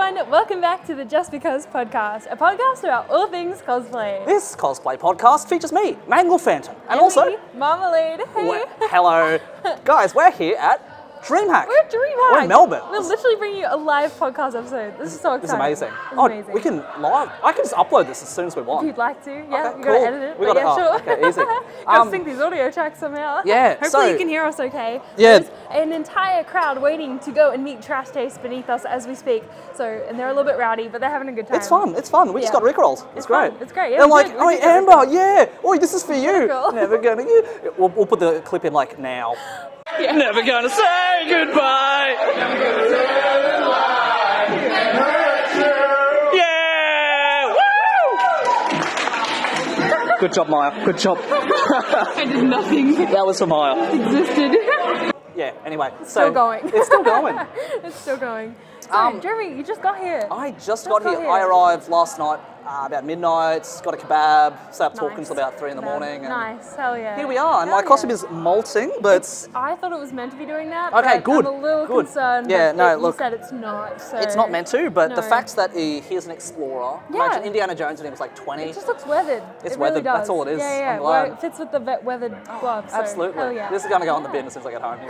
everyone, welcome back to the JustBeCos podcast, a podcast about all things cosplay. This cosplay podcast features me, Mangled Phantom, and also Marmalade. Hey. Hello, guys. We're here at Dreamhack. We're at Dreamhack. We're in Melbourne. We're literally bringing you a live podcast episode. This is so exciting. This is amazing. This is amazing. We can live. I can just upload this as soon as we want. If you'd like to, yeah. Okay, You cool. gotta edit it. We gotta, yeah, sure. Okay, easy. Gotta sync these audio tracks somehow. Yeah. Hopefully you can hear us okay. Yeah. There's an entire crowd waiting to go and meet Trash Taste beneath us as we speak. So, and they're a little bit rowdy, but they're having a good time. It's fun. It's fun. We just got rickrolled. It's great. Fun. It's great. Yeah, they're like, oh, Amber, yeah. Oh, this is for you. Never gonna. We'll put the clip in like now. Yeah. Never gonna say goodbye. Yeah! Woo! Good job, Maya. Good job. I did nothing. That was for Maya. Existed. Yeah, anyway. Still going. It's still going. It's still going. So, Jeremy, you just got here. I just got here. I arrived last night about midnight, got a kebab, sat up talking until about 3 in the morning. And nice, hell yeah. here we are, and my costume is molting, but... I thought it was meant to be doing that, okay, but good, I'm a little good. concerned yeah, that no, you look, said it's not. So it's not meant to, but no. the fact that he's an explorer, imagine Indiana Jones when he was like 20. It just looks weathered. It's it weathered, really does. that's all it is. Yeah, yeah, I'm glad. well, it fits with the weathered gloves. So Absolutely. hell yeah. This is going to go on the bin as soon as I get home.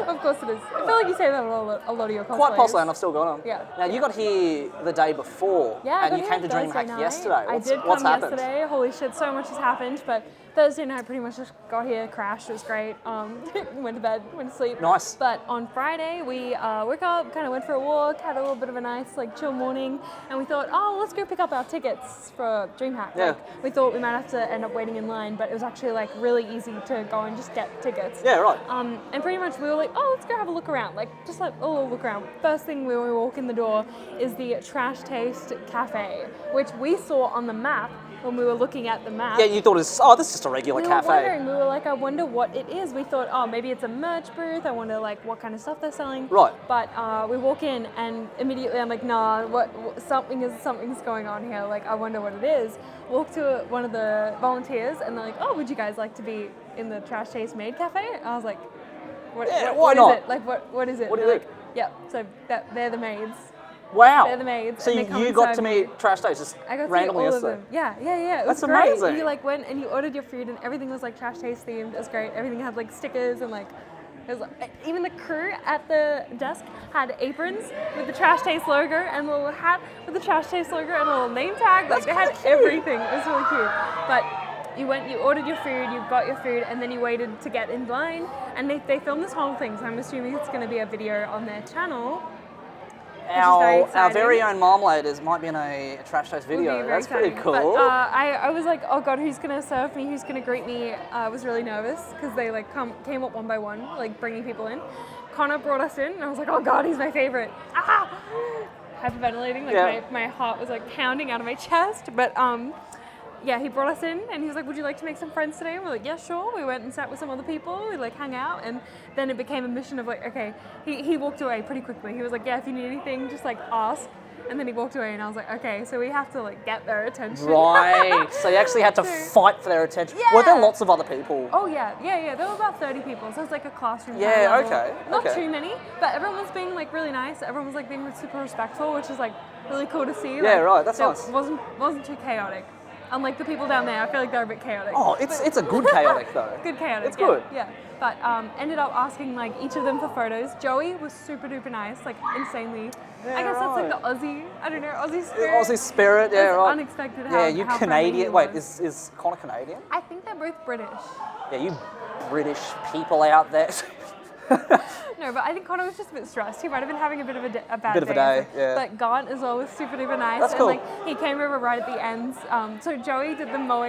Of course it is. I feel like you say that about a lot of your cosplays. Quite possibly, and I've still got them. Yeah. Now, you got here the day before, and you came to Dreamhack yesterday. What's happened? Yesterday. Holy shit, so much has happened, but Thursday night pretty much just got here, crashed, it was great, went to bed, went to sleep. Nice. But on Friday we woke up, kind of went for a walk, had a little bit of a nice like chill morning, and we thought, oh, let's go pick up our tickets for Dreamhack. Yeah. Like, we thought we might have to end up waiting in line, but it was actually like really easy to go and just get tickets. Yeah, right. And pretty much we were like, oh, let's go have a look around, like just like a little look around. First thing when we walk in the door is the Trash Taste Cafe, which we saw on the map when we were looking at the map. Yeah, you thought it was, oh, this is just a regular cafe. We were wondering, we were like, I wonder what it is. We thought, oh, maybe it's a merch booth. I wonder like what kind of stuff they're selling. Right. But we walk in and immediately I'm like, nah, something's going on here. Like, I wonder what it is. Walk to one of the volunteers and they're like, oh, would you guys like to be in the Trash Taste Maid Cafe? I was like, what is it? Like, what is it? What do you think? Yeah, so they're the maids. Wow. They're the maids. So you got to meet Trash Taste just I got randomly to meet all yesterday? of them. Yeah. It was That's great. amazing. You like went and you ordered your food and everything was like Trash Taste themed. It was great. Everything had like stickers and like, it was like, even the crew at the desk had aprons with the Trash Taste logo and a little hat with the Trash Taste logo and a little name tag. Like they had everything. It was really cute. But you went, you ordered your food, you got your food, and then you waited to get in line. And they filmed this whole thing, so I'm assuming it's going to be a video on their channel. Our very own Marmalade might be in a Trash Taste video. That's pretty cool. But, I was like, oh god, who's gonna serve me? Who's gonna greet me? I was really nervous because they like came up one by one, like bringing people in. Connor brought us in, and I was like, oh god, he's my favorite. Ah! Hyperventilating, like my heart was like pounding out of my chest. But yeah, he brought us in and he was like, would you like to make some friends today? And we're like, yeah, sure. We went and sat with some other people. We like hung out and then it became a mission of like, okay, he walked away pretty quickly. He was like, yeah, if you need anything, just like ask. And then he walked away and I was like, okay, so we have to like get their attention. Right, so you actually had to fight for their attention. Yeah. Were there lots of other people? Oh yeah. There were about 30 people. So it was like a classroom. Yeah, okay. Not too many, but everyone was being like really nice. Everyone was like being super respectful, which is like really cool to see. Yeah, like, right, that's nice. It wasn't too chaotic. Unlike the people down there, I feel like they're a bit chaotic. Oh, it's a good chaotic though. Good chaotic. It's good. Yeah. But ended up asking like each of them for photos. Joey was super duper nice, like insanely. Yeah, I guess that's like the Aussie, I don't know, Aussie spirit. Aussie spirit, yeah, right. Unexpected. Yeah, you Canadian. Wait, is Connor Canadian? I think they're both British. Yeah, you British people out there. No, but I think Connor was just a bit stressed. He might have been having a bit of a bad day. Yeah. But Gant as well was super duper nice. That's cool. And like he came over right at the end. So Joey did the moe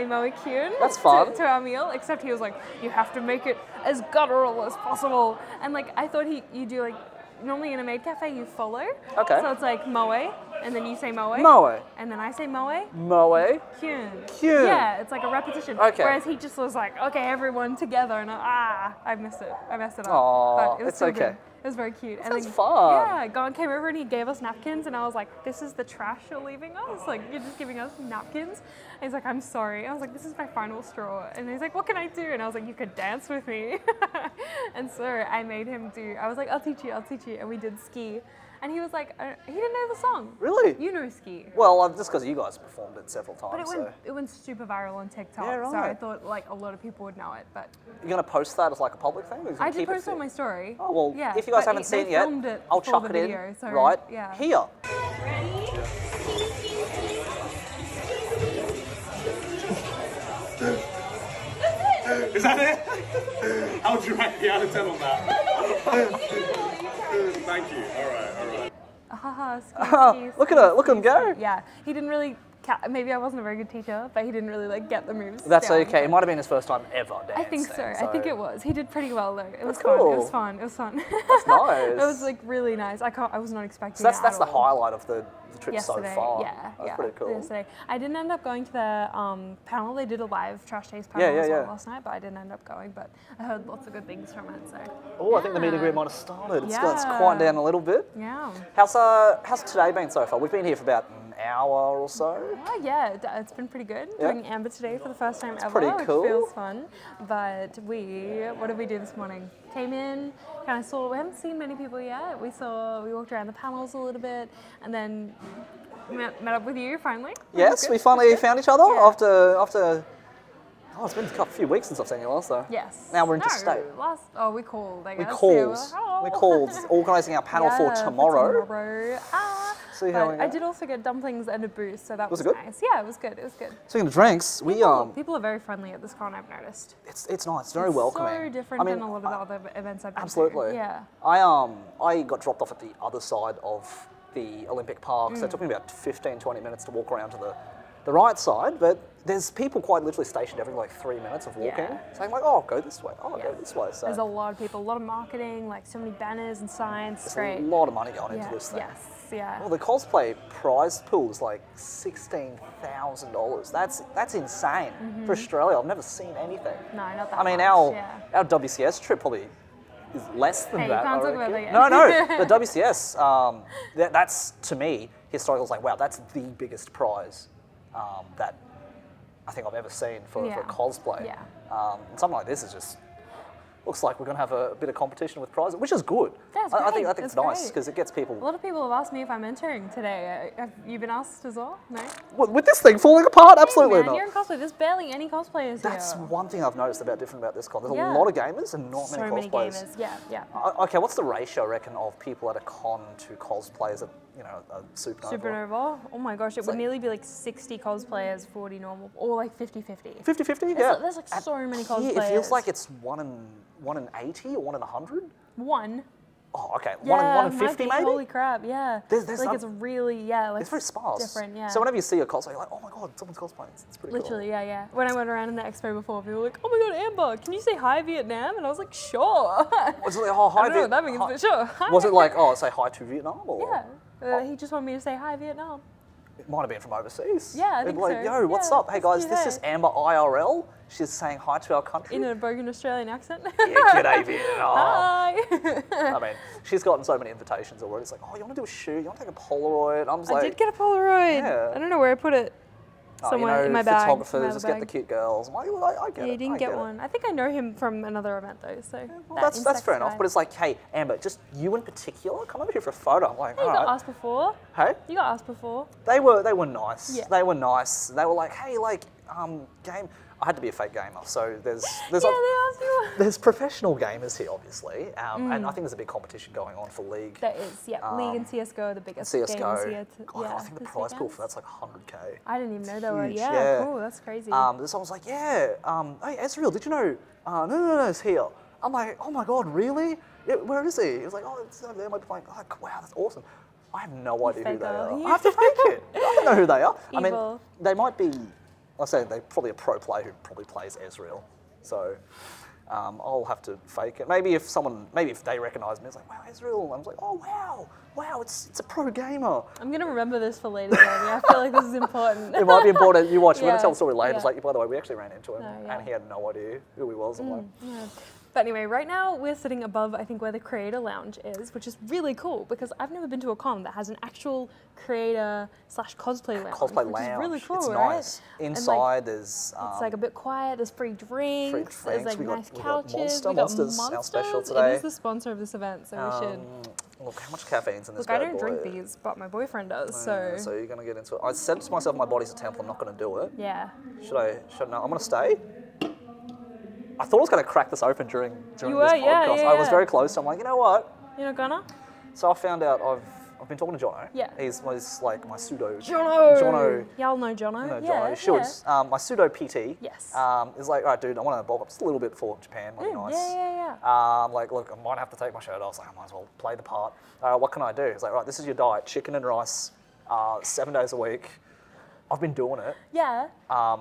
Kyun. That's fun. To our meal, except he was like, you have to make it as guttural as possible. And like I thought you do like, normally in a maid cafe you follow. Okay. So it's like moe, and then you say moe. Moe. And then I say moe. Moe. Kyun. Kyun. Yeah, it's like a repetition. Okay. Whereas he just was like, okay, everyone together, and I missed it. I messed it up. Aww, but it was it's so okay. Good. It was very cute. Sounds fun. Yeah, Gon came over and he gave us napkins, and I was like, this is the trash you're leaving us? Like, you're just giving us napkins? And he's like, I'm sorry. I was like, this is my final straw. And he's like, what can I do? And I was like, you could dance with me. And so I made him I was like, I'll teach you. And we did ski. And he was like, he didn't know the song. Really? You know Ski. Well, just because you guys performed it several times. But it went super viral on TikTok, Yeah, right. so I thought like a lot of people would know it. But You're going to post that as like a public thing? Or I did post it on my story. Oh, well, yeah, if you guys but haven't seen they it yet, filmed I'll for chuck the it video, in so, right yeah. here. Is that it? How would you rate the out of 10 on that? Thank you. All right. Haha, Look at him go. Yeah, he didn't really. Maybe I wasn't a very good teacher, but he didn't really like get the moves. That's down. okay. It might have been his first time ever dancing. I think so. I think it was. He did pretty well though. It was That's fun. cool. It was fun. It was fun. That's nice. It was like really nice. I was not expecting. So that's it the at all. highlight of the trip Yesterday, so far. yeah, That's pretty cool. Yesterday. I didn't end up going to the panel. They did a live Trash Taste panel as well last night, but I didn't end up going. But I heard lots of good things from it. So. Oh, I think the meet and greet might have started. It's Yeah. quieted down a little bit. Yeah. How's today been so far? We've been here for about an hour or so. Oh, yeah, it's been pretty good. Yeah. Doing Amber today for the first time ever, pretty which cool. feels fun. But what did we do this morning? Came in, kind of saw, we haven't seen many people yet. We walked around the panels a little bit, and then met up with you finally. Yes, we finally found each other Yeah. after. Oh, it's been a few weeks since I've seen you last though. Yes. Now we're interstate. We called, I We guess. called. Yeah, we're like, oh. We called, organising our panel for tomorrow. See how we I go. did also get dumplings and a boost, so that was it good? nice. Yeah, it was good. It was good. Speaking of drinks, we People are very friendly at this con, I've noticed. it's nice, it's very welcoming. So different than a lot of the other events I've been to. Absolutely. Yeah. I got dropped off at the other side of the Olympic Park, Mm. so it took me about 15-20 minutes to walk around to the right side, but there's people quite literally stationed every like 3 minutes of walking, Yeah. saying like, oh, go this way, oh, go this way. So There's a lot of people, a lot of marketing, like so many banners and signs. It's there's great. a lot of money going Yeah. into this thing. Yes. Yeah. Well, the cosplay prize pool is like $16,000. That's insane for Australia. I've never seen anything. No, not that I mean, much. our WCS trip probably is less than Hey, you that. can't I talk about reckon. that yet. No, the WCS. That's to me historical. It's like, wow, that's the biggest prize that I think I've ever seen for cosplay. Yeah. And something like this is just looks like we're going to have a bit of competition with prizes, which is good. That's I think great. it's That's nice great. because it gets people. A lot of people have asked me if I'm entering today. Have you been asked as well? No? With this thing falling apart, absolutely Man, not. you're in cosplay. There's barely any cosplayers That's here. one thing I've noticed different about this con. There's Yeah. a lot of gamers and not So many many cosplayers. gamers. Yeah, yeah. Okay, what's the ratio, I reckon, of people at a con to cosplayers at, a supernova? Supernova. Oh my gosh, it would like- nearly be like 60 cosplayers, 40 normal, or like 50-50. 50-50, yeah. There's like so many Here, cosplayers. it feels like it's 1 in 80 or 1 in 100. One. Oh, okay. Yeah, 1 in might 50 be. maybe? Holy crap, yeah. There's like some- it's really, like It's very sparse. different, yeah. So whenever you see a cosplay, you're like, oh my god, someone's cosplaying. It's pretty Literally, yeah. When I went around in the expo before, people were like, oh my god, Amber, can you say hi Vietnam? And I was like, sure. cool. Was it like, oh, hi, I don't know what that means, but sure. Hi. Was it like, oh, say hi to Vietnam? Or? Yeah. He just wanted me to say hi Vietnam. It might have been from overseas. Yeah, I They'd think be like, so. yo, what's Yeah, up? Hey that's guys, cute, this hey. is Amber IRL. She's saying hi to our country. In a broken Australian accent. Yeah, g'day Vietnam. Hi. I mean, she's gotten so many invitations already. It's like, oh, you want to do a shoot? You want to take a Polaroid? I'm just I like, did get a Polaroid. Yeah. I don't know where I put it. Somewhere in my bag. photographers just get the cute girls. I'm like, well, I get it. Yeah, you didn't I get it. one. I think I know him from another event though, so. Well, that's fair enough. But it's like, hey, Amber, just you in particular, come over here for a photo. I'm like, Hey, you all got right. asked before. Hey? You got asked before. They were nice. Yeah. They were nice. They were like, hey, game. I had to be a fake gamer, so there's Yeah, they asked you. there's professional gamers here, obviously, and I think there's a big competition going on for League. There is, yeah. League and CSGO are the biggest games CSGO. here. God, I think the this prize pool weekend. for that's like 100k. I didn't even know they were. Huge, Yeah, yeah. cool. That's crazy. Someone was like, yeah, hey, Ezreal, did you know? No, it's here. I'm like, oh my god, really? Yeah, where is he? He was like, oh, it's over there. I'm playing. Oh, wow, that's awesome. I have no idea who they faker. are. Yeah. I have to fake it. I don't know who they are. I mean, Evil. they might be. I say they're probably a pro player who probably plays Ezreal. So I'll have to fake it. Maybe if they recognise me, it's like, wow, Ezreal. I was like, oh wow, it's a pro gamer. I'm gonna remember this for later, Jamie. I feel like this is important. It might be important. You watch. We're Yeah, gonna tell the story later. yeah. It's like, by the way, we actually ran into him, No, yeah. and he had no idea who he was. I'm like, Yeah. But anyway, right now we're sitting above, I think, where the creator lounge is, which is really cool because I've never been to a con that has an actual creator / cosplay lounge. cosplay which lounge. is really cool, It's right? nice. And, Inside there's. it's like a bit quiet. There's free drinks. There's like We got- nice we got couches. Monster. We got Monster's our special Monsters. today. It is the sponsor of this event, so we should. Look, how much caffeine's in this Look, I bad don't boy? drink these, but my boyfriend does, so... So you're gonna get into it. I said to myself, my body's a temple. I'm not gonna do it. Yeah. Should I? No, I'm gonna stay. I thought I was gonna crack this open during this You were, podcast. yeah, I was yeah. very close. So I'm like, you know what? You're not gonna? So I found out I've been talking to Jono. Yeah. He's like my pseudo. Jono! Y'all know Jono? No, Yeah, Jono. You should. yeah. My pseudo PT. Yes. Is like, all right, dude, I want to bulk up just a little bit for Japan. Might be nice. Yeah. Like, look, I might have to take my shirt off. I was like, I might as well play the part. What can I do? He's like, right, this is your diet: chicken and rice, 7 days a week. I've been doing it. Yeah.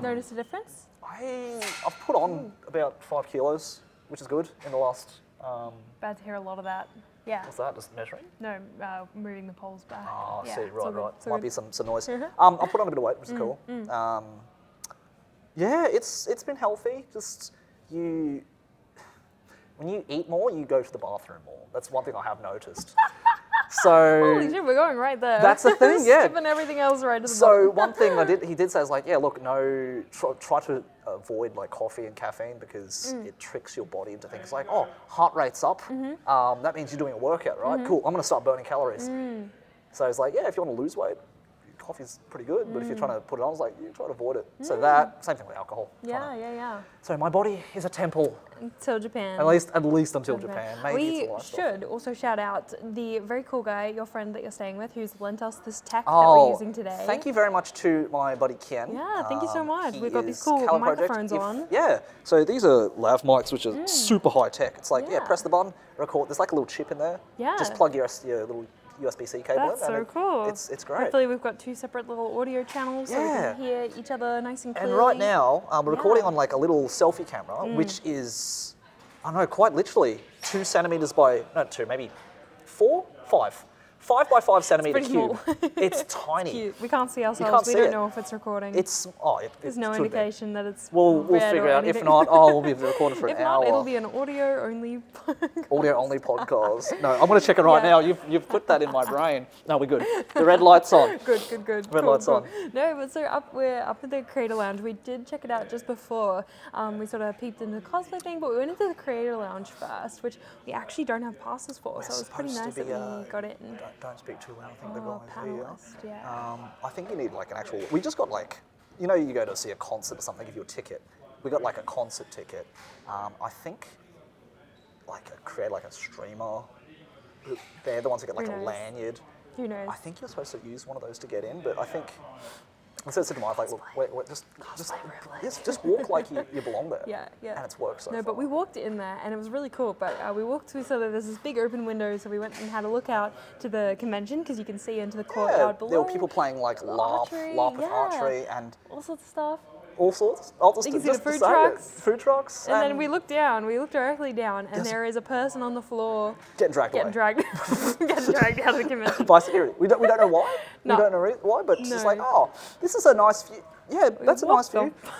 Notice a difference? I've put on about 5 kilos, which is good in the last. Bad to hear a lot of that. Yeah. What's that? Just measuring? No, moving the poles back. Oh, yeah, see, it's all right. good, it's all Might good. be some noise. Mhm. I'll put on a bit of weight, which is cool. Yeah, it's been healthy. Just when you eat more, you go to the bathroom more. That's one thing I have noticed. So Holy shit, we're going right there. That's the thing, yeah. Skipping everything else right to the So bottom. one thing he did say is like, yeah, look, no, try to avoid like coffee and caffeine because it tricks your body into things like, oh, heart rate's up. That means you're doing a workout, right? Cool. I'm gonna start burning calories. So it's like, yeah, if you want to lose weight, coffee's pretty good. But if you're trying to put it on, it's like you try to avoid it. So that same thing with alcohol. Yeah. So my body is a temple, Until Japan. at least until Japan. Maybe we it's a lifestyle. should also shout out the very cool guy, your friend that you're staying with, who's lent us this tech that Oh, we're using today. thank you very much to my buddy Ken. Yeah, thank you so much. He We've got these is cool Colour Project. microphones on. Yeah, so these are lav mics, which are super high tech. It's like, yeah, press the button, record. There's like a little chip in there. Yeah. Just plug your little USB-C cable That's in. so and cool. It's great. Hopefully we've got 2 separate little audio channels so we Yeah. can hear each other nice and clearly. And right now, we're recording on like a little selfie camera, which is, I don't know, quite literally 2 centimeters by, not 2, maybe 4, 5. 5 by 5 centimeter pretty cube. small. It's tiny. Cute. We can't see ourselves. can't we see don't it. know if it's recording. There's no indication that it's We'll red figure or it out. If anything. not, we'll be recording for an If hour. not, it'll be an audio only. Audio only podcast. No, I'm going to check it right Yeah. now. You've put that in my brain. No, we're good. The red light's on. Good. Red Cool, light's cool. on. No, but so we're up at the Creator Lounge. We did check it out just before. We sort of peeped into the cosplay thing, but we went into the Creator Lounge first, which we actually don't have passes for, so it was pretty supposed to nice that be, we got in. Don't speak too loud. I think the Oh, guys here. panelist, yeah. I think you need like an actual. We just got like, you know, you go to see a concert or something, give you a ticket. We got like a concert ticket. I think create like a streamer. They're the ones who get like Who a knows? lanyard. Who knows? I think you're supposed to use one of those to get in, but I think. I said to my wife, like, look, wait, just walk like you belong there. Yeah. And it's worked so No, far. but we walked in there and it was really cool. But we walked through so that there's this big open window, so we went and had a look out to the convention because you can see into the courtyard below. There were people playing like LARP with archery and all sorts of stuff. all sorts. I'll just, You can see just the food say it. trucks. Food trucks. And then we looked directly down, and Yes. there is a person on the floor getting dragged getting away. getting dragged out of the convention. By security. We don't know why. No. We don't know why, but it's just No. like, oh, this is a nice view. Yeah, that's a nice walked view.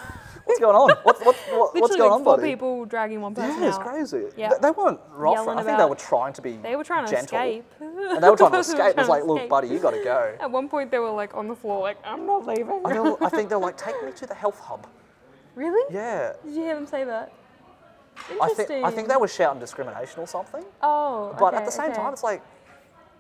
What's going on? What's Literally going like on, 4 buddy? people dragging one person Yeah, it's out. crazy. Yeah. They weren't rough. Yelling I think they about- were trying to be They were trying to gentle. escape. And they were trying to The person was escape. It was trying like, to look, escape. buddy, you got to go. At one point, they were like on the floor, like, I'm not leaving. I think they were like, take me to the health hub. Really? Yeah. Did you hear them say that? I Interesting. think they were shouting discrimination or something. Oh, But okay, at the same okay. time, it's like,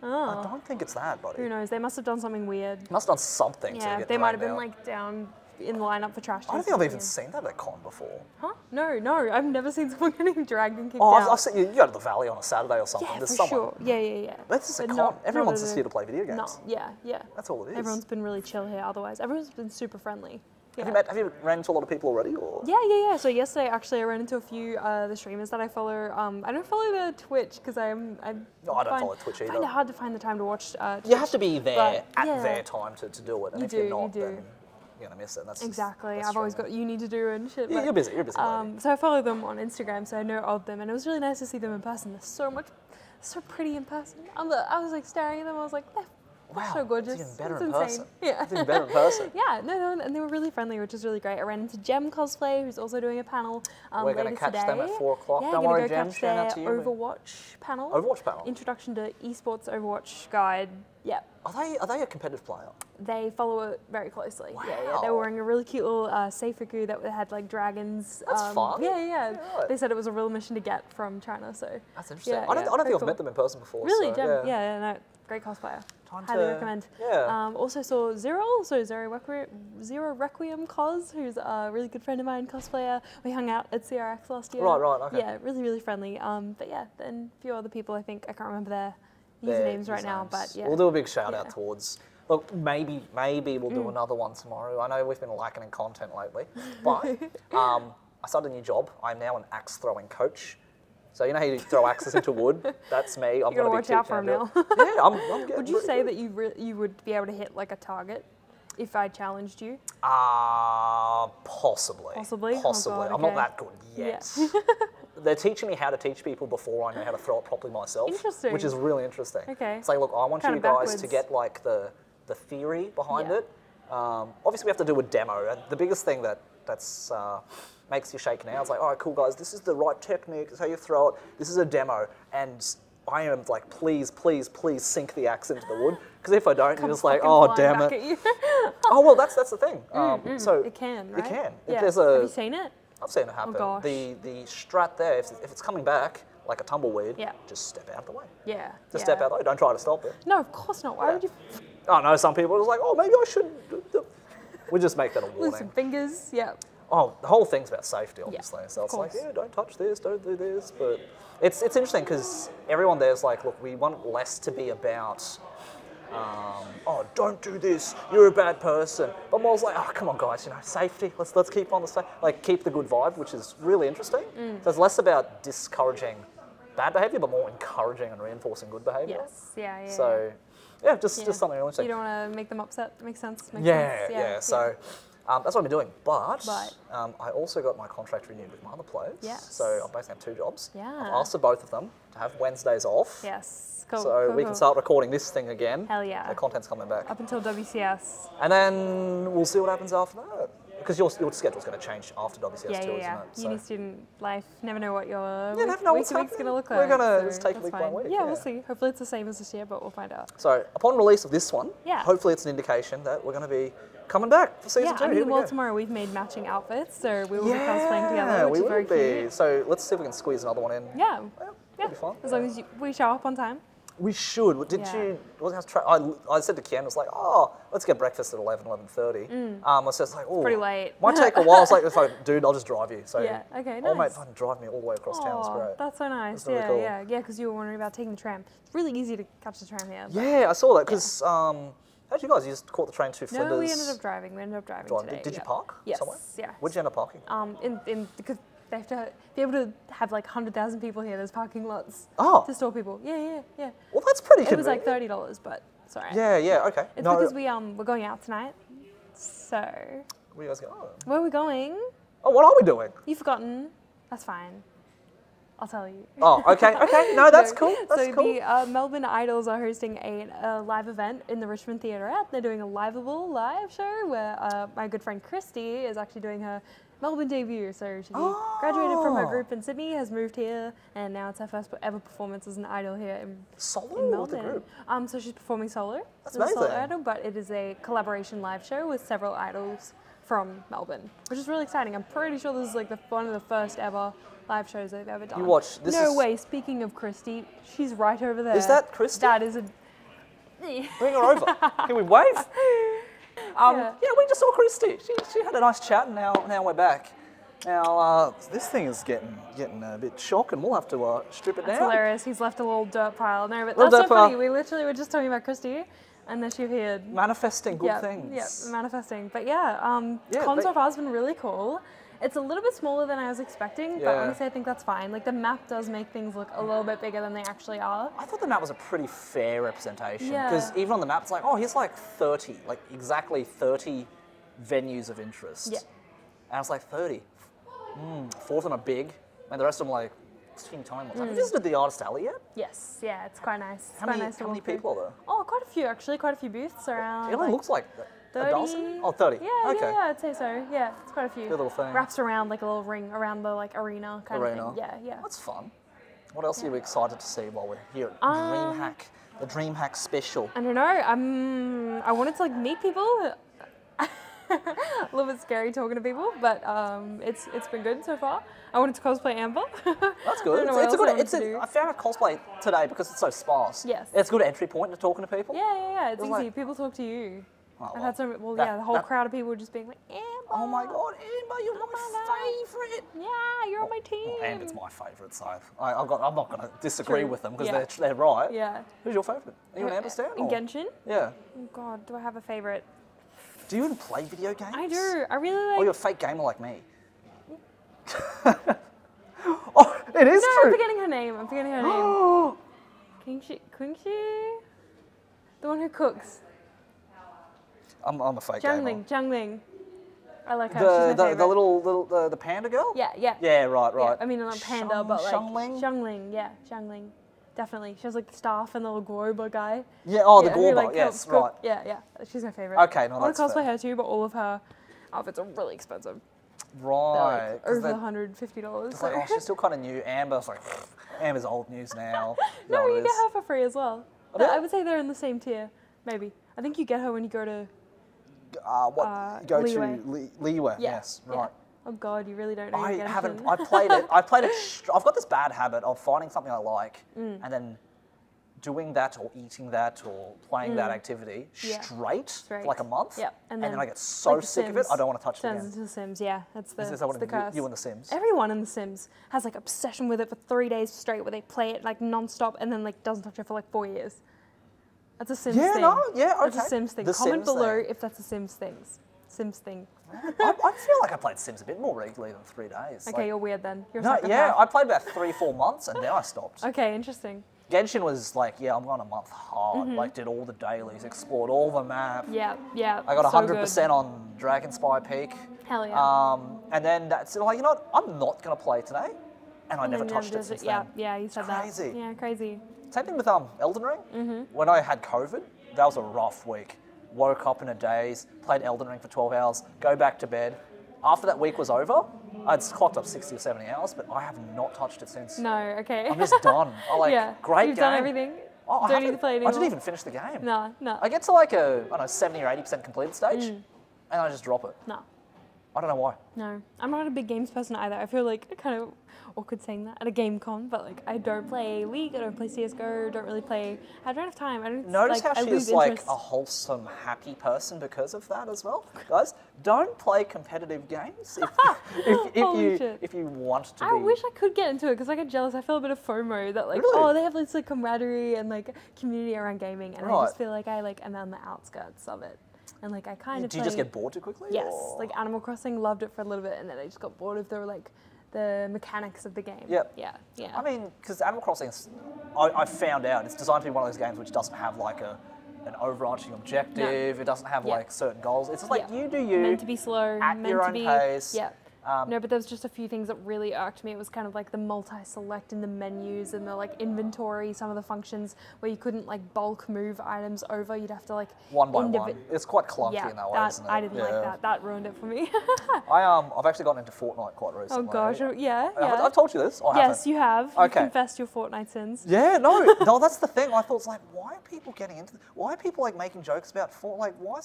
I Oh, don't think it's that, buddy. who knows? They must have done something weird. Must have done something to Yeah, get they might have dragged been out. like down in the lineup for trash. I don't think I've even seen that at a con before. Huh? No, I've never seen someone getting dragged and kicked Oh, out. I've seen you go to the Valley on a Saturday or something. Yeah, There's for someone. sure. Yeah. That's just a But con. not Everyone's at just a- here to play video games. No, yeah. That's all it is. Everyone's been really chill here. Otherwise, everyone's been super friendly. Yeah. Have you ran into a lot of people already, or? Yeah. So yesterday, actually, I ran into a few the streamers that I follow. I don't follow the Twitch because I No, I don't follow Twitch find either. it hard to find the time to watch. You have to be there But, at yeah. their time to do it, and You if do, you're you not, do. then you're gonna miss it. That's Exactly. That's I've always streaming. got uni to do and shit. Yeah, but, you're busy. You're busy. lady. so I follow them on Instagram, so I know of them, and it was really nice to see them in person. They're so pretty in person. I was like staring at them. I was like, they're Wow, so gorgeous. it's even better It's in insane. person. Yeah. It's even better in person. Yeah, no, and they were really friendly, which is really great. I ran into Gem Cosplay, who's also doing a panel We're going to later catch today. them at 4 o'clock. Yeah, Don't gonna worry, go Jem, catch shout out their to you. Overwatch panel. Overwatch panel? Introduction to esports Overwatch guide. Yeah. Are they a competitive player? They follow it very closely. Yeah, yeah. They Wow. were wearing a really cute little Seifuku that had like dragons. That's fun. Yeah. Right. They said it was a real mission to get from China, so. That's interesting. Yeah, I don't think very I've cool. met them in person before. Really, so, Gem, yeah, no, great cosplayer. Time Highly to- recommend. yeah. Also saw Zero Requiem Cos, who's a really good friend of mine, cosplayer. We hung out at CRX last year. Right, okay. Yeah, really friendly. But yeah, then a few other people, I think, I can't remember their usernames right now, but yeah. We'll do a big shout out towards. Look, maybe we'll do another one tomorrow. I know we've been lacking in content lately, but I started a new job. I'm now an axe throwing coach. So you know how you throw axes into wood? That's me. I'm You gotta gonna watch be out for him teaching now. how to do it. Yeah, I'm getting Would you pretty say good. that you would be able to hit like a target if I challenged you? Possibly. Possibly? Oh Possibly. God, I'm not okay. that good yet. Yeah. They're teaching me how to teach people before I know how to throw it properly myself. Interesting. Which is really interesting. Okay. It's like, look, I want Kinda you guys backwards. to get like the theory behind Yeah. it. Obviously, we have to do a demo. And the biggest thing that's makes you shake now is like, all right, cool, guys, this is the right technique. This is how you throw it. This is a demo. And I am like, please sink the axe into the wood. Because if I don't, you're just like, Fucking oh, flying damn back it. at you. Oh, well, that's the thing. So It can, right? It can. If Yeah. there's Have you seen it? I've seen it happen. gosh. The strat there, if it's coming back like a tumbleweed, Yeah. just step out of the way. Yeah. Just step out of the way. Don't try to stop it. No, of course not. Why would you Oh no, some people are just like, oh, maybe I should. We just make that a lose warning. some fingers? Yeah. Oh, the whole thing's about safety, obviously. So of it's like, course. yeah, don't touch this, don't do this. But it's interesting because everyone there's like, look, we want less to be about, oh, don't do this, you're a bad person. But more's like, oh, come on, guys, safety. Let's keep on the safe, like keep the good vibe, which is really interesting. So it's less about discouraging bad behaviour, but more encouraging and reinforcing good behaviour. Yes. Yeah. So, yeah, just something really interesting. You don't want to make them upset. Makes sense. Makes Yeah, sense. yeah. So that's what I've been doing. But, But- I also got my contract renewed with my other players. Yes. So I basically have 2 jobs. Yeah. I've asked for both of them to have Wednesdays off. Yes. Cool. So cool, we cool. can start recording this thing again. Hell yeah. The content's coming back. Up until WCS. And then we'll see what happens after that. Because your schedule's going to change after WCS Yeah, too, yeah, yeah. isn't it? Uni student life. Never know what your never know week what's to week's happening. gonna look like. We're gonna so just take that's week by fine. week, Yeah, yeah. we'll see. Hopefully it's the same as this year, but we'll find out. So upon release of this one, Yeah. hopefully it's an indication that we're going to be coming back for season Yeah, 2. I Here mean, we well, go. tomorrow we've made matching outfits, so we will be cosplaying together, which we is will very be. cute. So let's see if we can squeeze another one in. Yeah, That'll yeah. be fun. As long as we show up on time. We should. Did Yeah. you? I said to Ken, I was like, oh, let's get breakfast at 11:30. I was just like, oh, pretty late. Might take a while. I was like, dude, I'll just drive you. So Yeah, okay, old mate nice. fucking drive me all the way across town. It's Aw, great. that's so nice. That's really Yeah, cool. yeah, yeah. Because you were wondering about taking the tram. It's really easy to catch the tram here. but- Yeah, I saw that because how'd you guys? You just caught the train to Flinders. No, we ended up driving. We ended up driving Drive. today. Did you yeah. park Yes. somewhere? Yeah. Where'd you end up parking? Because they have to be able to have like 100,000 people here. There's parking lots Oh. to store people. Yeah. Well, that's pretty It was like convenient. $30, but it's alright. Yeah, okay. It's no, because we're going out tonight. So where you guys going? where are we going? Oh, what are we doing? You've forgotten. That's fine. I'll tell you. Oh, okay. No, that's cool. That's so cool. the Melbourne Idols are hosting a live event in the Richmond Theaterette. They're doing a Liveable live show where my good friend Christy is actually doing her Melbourne debut. So she graduated from her group in Sydney, has moved here, and now it's her first ever performance as an idol here in Solo with the Melbourne. group. So she's performing solo. That's as a solo amazing. idol, but it is a collaboration live show with several idols from Melbourne, which is really exciting. I'm pretty sure this is like one of the first ever live shows they've ever done. You watch- this No is- way. Speaking of Christy, she's right over there. Is that Christy? That is a. Bring her over. Can we wave? Yeah. Yeah, we just saw Christy. She had a nice chat, and now we're back. Now this thing is getting a bit shocking. We'll have to strip it That's down. hilarious. He's left a little dirt pile. No, but Little that's dirt so funny. pile. We literally were just talking about Christy, and then she appeared. Manifesting good Yeah, things. manifesting. But yeah, Yeah, cons they- so far has been really cool. It's a little bit smaller than I was expecting, but Yeah. honestly, I think that's fine. Like the map does make things look a little bit bigger than they actually are. I thought the map was a pretty fair representation Yeah. because even on the map, it's like, oh, here's like 30, like exactly 30 venues of interest. Yeah. And it's like 30. 4 of them are big, and the rest of them are like seen you telling me. Have you visited the Artist Alley yet? Yes, yeah, it's quite nice. It's How quite many, nice to how many walk through. people are there? Oh, quite a few actually. Quite a few booths around. It only like, looks like a 30. dozen? Oh, 30. Yeah, okay. yeah, I'd say so. Yeah, it's quite a few. Good little thing. Wraps around like a little ring around the like arena kind of thing. Yeah, yeah. That's fun. What else are you excited to see while we're here at Dreamhack? The Dreamhack special. I don't know. I wanted to like meet people. A little bit scary talking to people, but it's been good so far. I wanted to cosplay Amber. That's good. I found a cosplay today because it's so sparse. Yes. It's a good entry point into talking to people. Yeah. It's easy. like- People talk to you. Oh, I've had well, so that- the whole that- crowd of people just being like, Amber. Oh my God, Amber, you're my favourite. Yeah, you're on my team. Well, Amber's my favourite, so I'm not going to disagree True. with them because Yeah. they're right. Yeah. Who's your favourite? Are you an Amber stan? In or- Genshin? Yeah. Oh God, do I have a favorite? Do you even play video games? I do. I really like. Or you're a fake gamer like me? Oh, it is No, true. I'm forgetting her name. Oh, Qingxi? The one who cooks. I'm a fake gamer. Jiangling. I like her. She's my The favorite. little the panda girl? Yeah. Yeah, right. Yeah, I mean, not panda, but like Xiangling? Xiangling. Yeah, Xiangling. Definitely. She has like staff and the little Grober guy. Yeah, oh, the who, Gorba, like, yes, helps cook. right. Yeah. She's my favorite. Okay, no, I want that's to cosplay fair. her too, but all of her outfits are really expensive. They're Right. like 'cause over they're- $150. It's like, oh, she's still kind of new. Amber's like, Amber's old news now. You know No, what you it get is. her for free as well. do you? I would say they're in the same tier, maybe. I think you get her when you go to. What? Go Leeway. to Leeway, Yeah, yes, yeah. right. Oh God, you really don't know. I your haven't. Genshin. I played it. I've got this bad habit of finding something I like Mm. and then doing that or eating that or playing that activity Yeah. straight for like a month. Yep. And then I get so like The sick of it, Sims I don't want to touch it turns again. into The Sims, yeah. That's the, Is that that's what the curse. you and The Sims? Everyone in The Sims has like obsession with it for 3 days straight, where they play it like non-stop and then like doesn't touch it for like 4 years. That's a Sims Yeah, thing. no, yeah, That's okay. a Sims thing. The Comment Sims below thing. if that's a Sims thing. Sims thing. I feel like I played Sims a bit more regularly than 3 days. Okay, Like, you're weird then. You're a no, psychopath. yeah, I played about 3-4 months and then I stopped. Okay, interesting. Genshin was like, yeah, I'm going a month hard. Like, did all the dailies, explored all the map. Yeah. I got so 100% on Dragon Spy Peak. good. Hell yeah. And then that's like, you know what? I'm not going to play today. And I And never then touched it does since Yeah, then. yeah, you said Crazy. that. Yeah, crazy. Same thing with Elden Ring. When I had COVID, that was a rough week. Woke up in a daze, played Elden Ring for 12 hours, go back to bed. After that week was over, I'd clocked up 60 or 70 hours, but I have not touched it since. No, okay. I'm just done. Yeah, great you've game. done everything. Oh, Don't need to play I anymore. didn't even finish the game. No. I get to like a, I don't know, 70 or 80% completed stage, and I just drop it. No. I don't know why. No, I'm not a big games person either. I feel like kind of awkward saying that at a game con, but like I don't play League, I don't play CSGO, don't really play. I don't have time. I don't. Notice like, how I she lose is like interest. a wholesome, happy person because of that as well. Guys, don't play competitive games Holy shit. if you want to I be. wish I could get into it because I get jealous. I feel a bit of FOMO that like, Really? oh, they have this like camaraderie and like community around gaming, and I Right. just feel like I like am on the outskirts of it, and like I kind of. Do you just get bored too quickly? Yes, or- like Animal Crossing, loved it for a little bit, and then I just got bored of the mechanics of the game. Yep. Yeah. I mean, because Animal Crossing, I found out it's designed to be one of those games which doesn't have like an overarching objective. It doesn't have Yeah. like certain goals. It's just like Yeah. you do you. meant to be slow, at meant your to own be pace. Yeah. No, but there was just a few things that really irked me. It was kind of like the multi-select in the menus and the like inventory, some of the functions where you couldn't like bulk move items over. You'd have to like one by one. It's quite clunky Yeah, in that way, that, isn't it? I didn't like Yeah. that. That ruined it for me. I've actually gotten into Fortnite quite Oh recently. gosh, yeah. I've told you this. Or Yes, haven't? you have. You've Okay. confessed your Fortnite sins. Yeah, no, that's the thing. I thought it's like, why are people getting into? Why are people like making jokes about Fortnite? Like, why?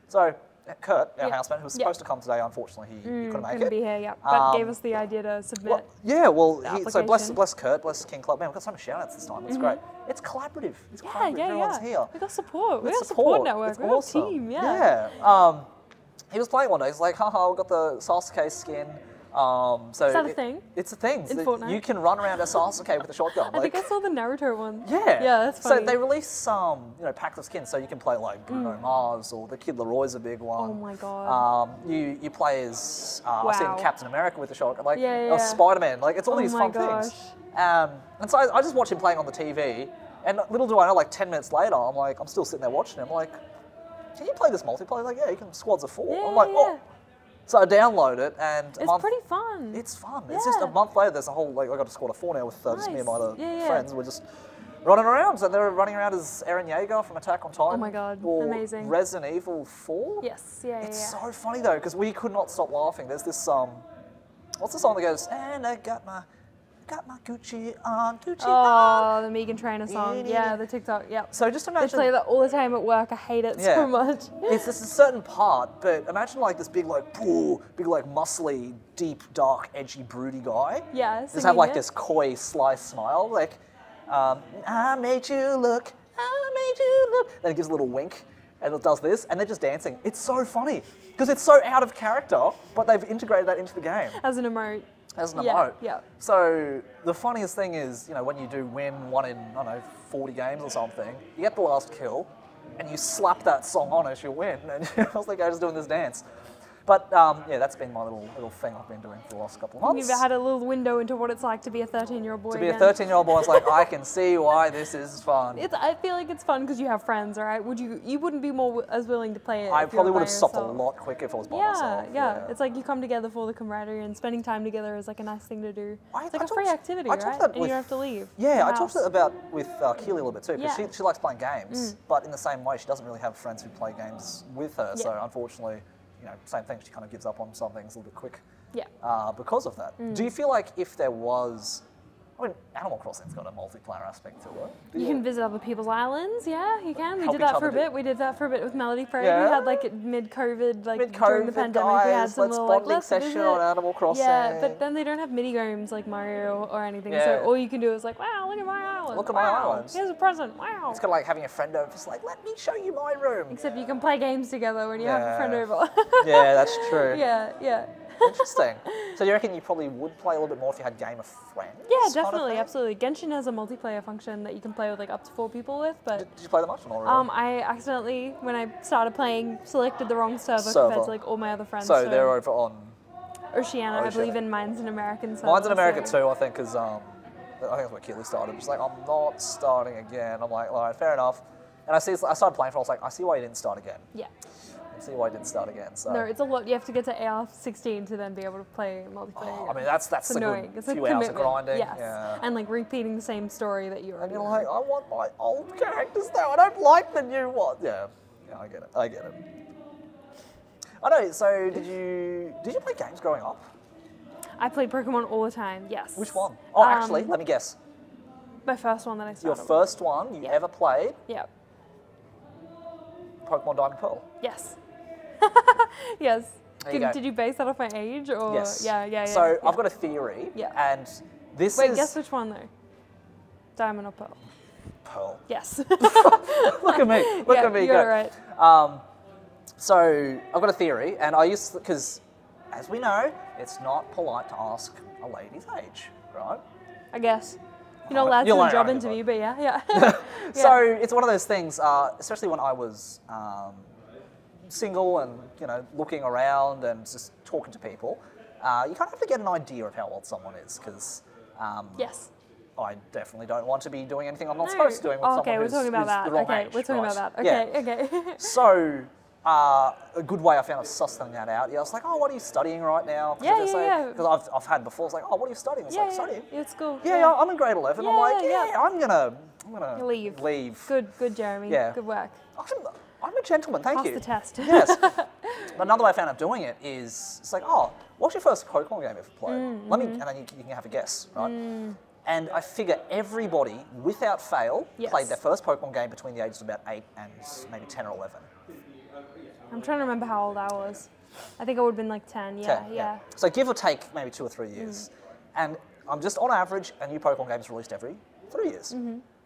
So, Kurt, our Yeah. housemate, who was Yeah. supposed to come today, unfortunately, he couldn't make Couldn't it. be here, yeah. But Um, gave us the idea to submit. Well, yeah, well, the so bless application. Kurt, bless King Club. Man, we've got so many shout outs this time. It's great. It's collaborative. It's collaborative. Everyone's here. We got support. We With got support network. It's We got awesome. a team. Yeah. Yeah. He was playing one day. He's like, haha, we got the Sasuke skin. So Is that a thing? It's a thing. In So Fortnite? You can run around as Sasuke with a shotgun. I think I saw the Naruto one. Yeah. Yeah, that's funny. So they release some, packs of skins. So you can play like Bruno Mars or the Kid Leroy's a big one. Oh my God. You play as I've seen Wow. Captain America with the shotgun, like Yeah. Spider-Man. Like it's all Oh these my fun gosh. things. And so I just watch him playing on the TV, and little do I know, like 10 minutes later, I'm still sitting there watching him. I'm like, can you play this multiplayer? Like, yeah, you can squads of 4. Yeah, I'm like, yeah. oh. So I download it, and It's pretty fun. It's fun. It's just a month later. There's a whole like I got to squad of 4 now with just me and my other Yeah. friends. We're just running around. So they're running around as Eren Yeager from Attack on Titan. Oh my God, or amazing. Resident Evil 4. Yes, It's so funny though because we could not stop laughing. There's this what's the song that goes? And I got my Gucci on, Gucci on. Oh, the Megan Trainor song. Yeah, the TikTok. Yep. So just They imagine. play that all the time at work. I hate it so much. It's just a certain part, but imagine like this big like muscly, deep, dark, edgy, broody guy. Yeah, Just have like this coy, sly smile, like, I made you look, I made you look. Then it gives a little wink, and it does this, and they're just dancing. It's so funny because it's so out of character, but they've integrated that into the game. As an emote. As an emote. Yeah. So the funniest thing is, you know, when you do win 1 in, I don't know, 40 games or something, you get the last kill, and you slap that song on as you win, and I was like, I was doing this dance. But yeah, that's been my little thing I've been doing for the last couple of months. You've had a little window into what it's like to be a 13-year-old boy. To be a 13-year-old boy, it's like, I can see why this is fun. I feel like it's fun because you have friends, all right? You wouldn't be as willing to play it. I if you probably were would by have stopped a yourself. lot quicker if I was by myself. Yeah. It's like you come together for the camaraderie, and spending time together is like a nice thing to do. It's like a free activity, right? And you don't have to leave. Yeah, I talked about with Keely a little bit too, because Yeah. she likes playing games, but in the same way, she doesn't really have friends who play games with her. So unfortunately, you know, same thing. She kind of gives up on some things a little bit quick. Yeah. Because of that. Do you feel like if there was, I mean, Animal Crossing's got a multiplayer aspect to it. You can visit other people's islands, yeah, you can. We Help did each that for a other bit. We did that for a bit with Melody Parade. Yeah. We had like mid-COVID, like during the Mid-COVID, pandemic, we had guys, some let's little like, bonding let's session visit. on Animal Crossing. Yeah, but then they don't have mini games like Mario or anything. Yeah. So all you can do is like, wow, look at my island. Look at my Wow, islands. Here's a present. Wow. It's kind of like having a friend over, just like, let me show you my room. Except you can play games together when you have a friend over. Yeah, that's true. Yeah. Interesting. So do you reckon you probably would play a little bit more if you had Game of Friends? Yeah, kind of definitely, thing? absolutely. Genshin has a multiplayer function that you can play with like up to 4 people with, but Did you play that much or not really? I accidentally, when I started playing, selected the wrong server compared to like all my other friends. So they're over on Oceania, I believe, and mine's an American server. Mine's in America too, I think, because I think that's where Keely started. She's like, I'm not starting again. I'm like, all right, fair enough. And I started playing for. I was like, I see why you didn't start again. Yeah. I see why you didn't start again. So No, it's a lot. You have to get to AR16 to then be able to play multiplayer. I mean, that's it's a annoying. good It's a few hours of commitment. grinding. Yes. Yeah. And like repeating the same story that you already And you're know. like, I want my old characters now. I don't like the new one. Yeah, I get it. I know. So did you play games growing up? I played Pokemon all the time. Yes. Which one? Oh, actually, let me guess. My first one that I Your started. first one you ever played? Yeah. Pokemon Diamond Pearl. Yes. Yes. There you go. Did you base that off my age or? Yes. Yeah. So I've got a theory. Yeah. And this Wait, is guess which one though? Diamond or Pearl? Pearl. Yes. Look at me. Look at me you go. got it right. So I've got a theory, and I used to, because as we know, it's not polite to ask a lady's age, right? I guess. You're not allowed to You'll do a learn job it, interview, but yeah. So it's one of those things, especially when I was single and looking around and just talking to people, you kind of have to get an idea of how old someone is, because Yes. I definitely don't want to be doing anything I'm not supposed to be doing with someone Okay, we're who's, talking about who's that. the wrong Okay, age, we're talking right? about that. Yeah. Okay. So, a good way I found of sussing that out, I was like, oh, what are you studying right now? Yeah. Because I've had before, it's like, oh, what are you studying? It's like, studying? It's cool. Yeah, I'm in grade 11. I'm like, yeah. I'm gonna Leave. Good, Jeremy. Yeah. Good work. I'm a gentleman, thank Pass you. the test. Yes. But another way I found out doing it is, it's like, oh, what's your first Pokemon game you ever played? And then you can have a guess, right? And I figure everybody, without fail, played their first Pokemon game between the ages of about 8 and maybe 10 or 11. I'm trying to remember how old I was. I think I would have been like 10. 10, Yeah. So give or take maybe 2 or 3 years. And I'm just on average, a new Pokemon game is released every 3 years.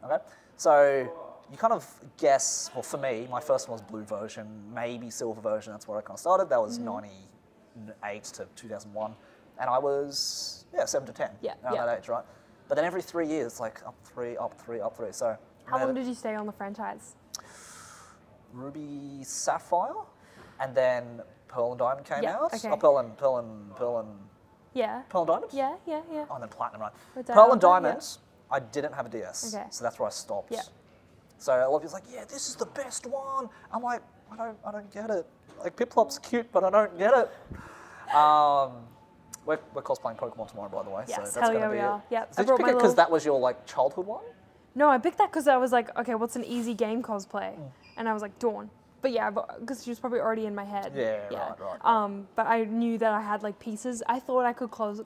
Okay? So you kind of guess, well, for me, my first one was blue version, maybe silver version, that's where I kind of started. That was 98 to 2001. And I was, 7 to 10, around that age, right? But then every 3 years, like up 3, up 3, up 3. So How long did you stay on the franchise? Ruby Sapphire, and then Pearl and Diamond came out. Okay. Oh, Pearl and Yeah. Pearl and Diamond? Yeah. Oh, and then Platinum, right? With Pearl and Diamond, Diamond, I didn't have a DS, Okay. so that's where I stopped. Yeah. So a lot of people's like, yeah, this is the best one. I'm like, I don't get it. Like Piplop's cute, but I don't get it. We're cosplaying Pokemon tomorrow, by the way. Yes, so that's hell gonna yeah, be we are. it. Yep, I Did you brought pick my it because little- that was your like childhood one? No, I picked that because I was like, okay, what's an easy game cosplay? And I was like, Dawn. But yeah, because she was probably already in my head. Yeah, right. But I knew that I had like pieces. I thought I could closet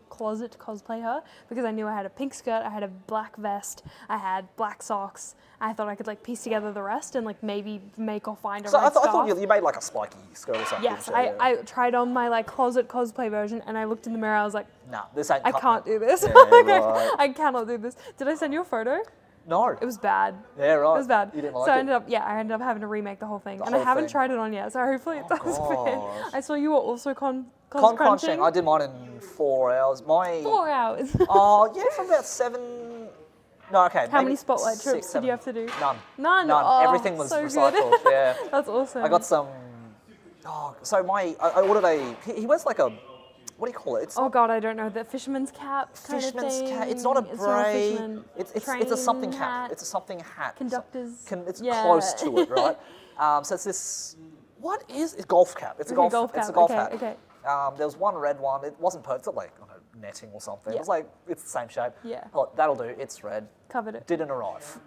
cosplay her because I knew I had a pink skirt, I had a black vest, I had black socks. I thought I could like piece together the rest and like maybe make or find a So red I scarf. thought you made like a spiky skirt or something. Yes, so, yeah. I tried on my like closet cosplay version and I looked in the mirror. I was like, Nah, this ain't. I can't do this. Yeah, Like, right. I cannot do this. Did I send you a photo? No. It was bad. Yeah, right. It was bad. You didn't like so it? I ended up having to remake the whole thing. And I whole haven't thing. tried it on yet, so hopefully it does fit. gosh. I saw you were also Con crunching. crunching. I did mine in 4 hours. 4 hours. Oh, yeah, from about 7. No, okay. How maybe many spotlight 6, trips did 7. you have to do? None. None? None. Oh, Everything was so recycled. good. Yeah. That's awesome. I got some. Oh, so I ordered a. He wears like a. What do you call it? It's Oh god, I don't know. The fisherman's cap kind fisherman's of thing. cap. It's not a braid. fisherman It's a train something hat. hat. It's a something hat. Conductor's. It's yeah. close to it, right? So it's this. What is it? Golf cap? It's a Okay, golf. golf It's a cap. golf Okay, hat. okay. There was one red one. It wasn't perfect. It's like I don't know, netting or something. Yeah. It was like it's the same shape. Yeah. I thought, that'll do. It's red. Covered it. Didn't arrive.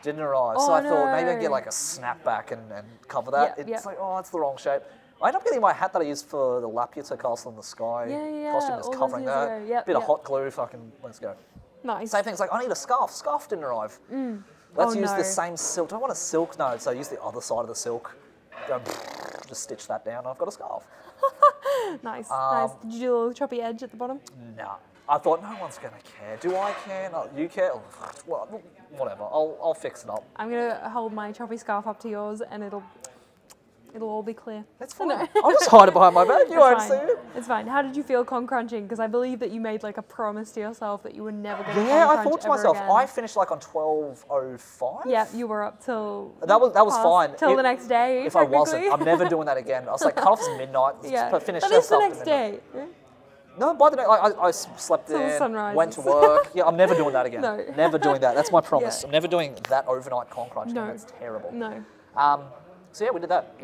Didn't arrive. Oh, So I thought maybe I no. could get like a snapback and cover that. Yep, It's yep. like, oh, it's the wrong shape. I ended up getting my hat that I used for the Laputa Castle in the Sky Yeah, costume, all just those covering years that. ago. Yep, Bit of yep. hot glue, fucking, let's go. Nice. Same thing's like, I need a scarf. Scarf didn't arrive. Let's Oh, use no. the same silk. Do I want a silk? No, so I use the other side of the silk. Go, just stitch that down. I've got a scarf. Nice. Nice. Did you do a little choppy edge at the bottom? Nah. I thought no one's gonna care. Do I care? No, you care? Well, whatever. I'll fix it up. I'm gonna hold my choppy scarf up to yours, and it'll all be clear. That's fine. I'll just hide it behind my back. You won't It's see fine. it. It's fine. How did you feel con crunching? Because I believe that you made like a promise to yourself that you were never going to Yeah, con I crunch thought to ever myself, again. I finished like on 12:05. Yeah, you were up till That was fine. till the next day. If I wasn't, technically. I'm never doing that again. I was like, cut off is midnight. Yeah, But finish that just is the after next midnight. day. No, by the day, I slept Till the in, sun went to rises. work. Yeah, I'm never doing that again. No. Never doing that. That's my promise. Yeah. I'm never doing that overnight con crunching. No. That's terrible. No. So yeah, we did that.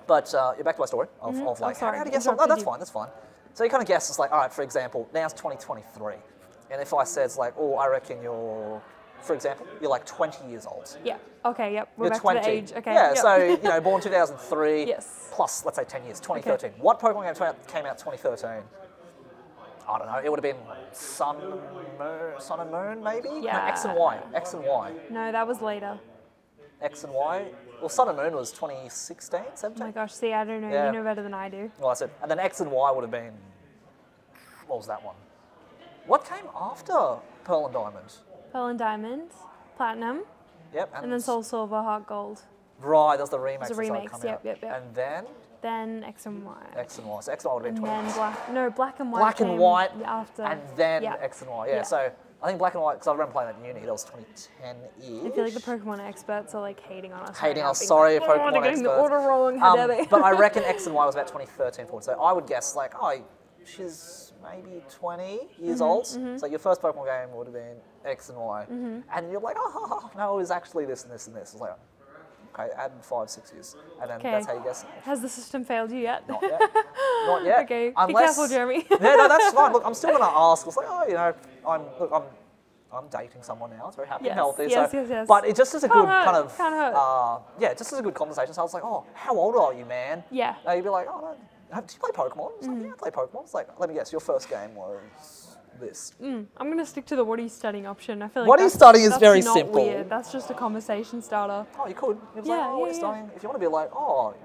But you're back to my story of like, sorry, how do you guess? No, interrupted that's you. fine, that's fine. So you kind of guess, it's like, all right, for example, now it's 2023. And if I said, it's like, oh, I reckon you're, for example, you're like 20 years old. Yeah. Okay. Yep. We're You're back 20. to the age. Okay. Yeah, yep. so, you know, born 2003, Yes. plus, let's say 10 years, 2013. What Pokemon game came out 2013? I don't know, it would have been Sun and Moon, maybe? No, Yeah. X and Y. X and Y. No, that was later. X and Y. Well, Sun and Moon was 2016, Oh 17? my gosh. See, I don't know. Yeah. You know better than I do. Well, I said, and then X and Y would have been, what was that one? What came after Pearl and Diamond? Pearl and Diamond, Platinum, Yep. and then Soul Silver, Heart Gold. Right, that's the remakes. the that started remakes, coming yep, out. yep, yep. And then Then X and Y. X and Y. So X and Y would have been And 20 then years. Black and White. Black and came White, after. and then yeah. X and Y. Yeah, Yeah. so I think Black and White, because I remember playing that in uni, that was 2010-ish. I feel like the Pokemon experts are like hating on us. Hating right now, us, being sorry, like, Pokemon they're getting the experts. order wrong. How dare they? But I reckon X and Y was about 2013, 14. So I would guess like, oh, she's maybe 20 years old. So your first Pokemon game would have been X and Y. And you're like, oh, no, it was actually this and this and this. It's like, okay, add 5, 6 years. And then that's how you guess it. Has the system failed you yet? Not yet. Not yet. Okay, be Unless, careful, Jeremy. Yeah, no, that's fine. Look, I'm still going to ask. It's like, oh, you know, I'm dating someone now. It's very happy and healthy. Yes, so, yes. But it just is a Can't good hurt, kind of, can't hurt. yeah, just as a good conversation. So I was like, oh, how old are you, man? Yeah. Now you'd be like, oh, no, do you play Pokemon? It's like, yeah, I play Pokemon. It's like, let me guess, your first game was this. I'm going to stick to the what are you studying option. I feel like What are you that's- studying is that's very not simple. Weird. That's just a conversation starter. Oh, you could. It was like, Yeah, oh, what are you yeah, studying? If you want to be like, oh,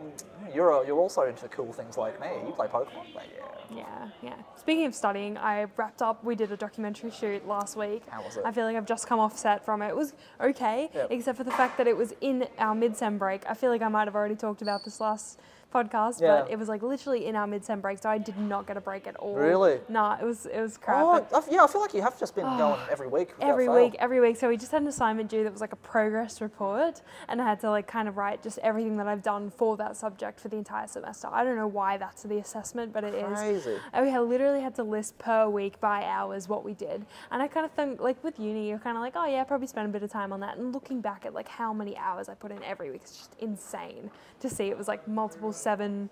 you're also into cool things like me. You play Pokemon? Like, yeah. Yeah. Speaking of studying, I wrapped up. We did a documentary shoot last week. How was it? I feel like I've just come off set from it. It was okay, Yep. except for the fact that it was in our mid-sem break. I feel like I might have already talked about this last podcast, Yeah. but it was like literally in our mid-sem break, so I did not get a break at all. Really? Nah, it was crap. Oh, but yeah, I feel like you have just been going every week. without fail. every week. So we just had an assignment due that was like a progress report, and I had to like kind of write just everything that I've done for that subject for the entire semester. I don't know why that's the assessment, but it is. Crazy. And we literally had to list per week by hours what we did. And I kind of think, like with uni, you're kind of like, oh yeah, probably spend a bit of time on that. And looking back at like how many hours I put in every week, it's just insane to see. It was like multiple 7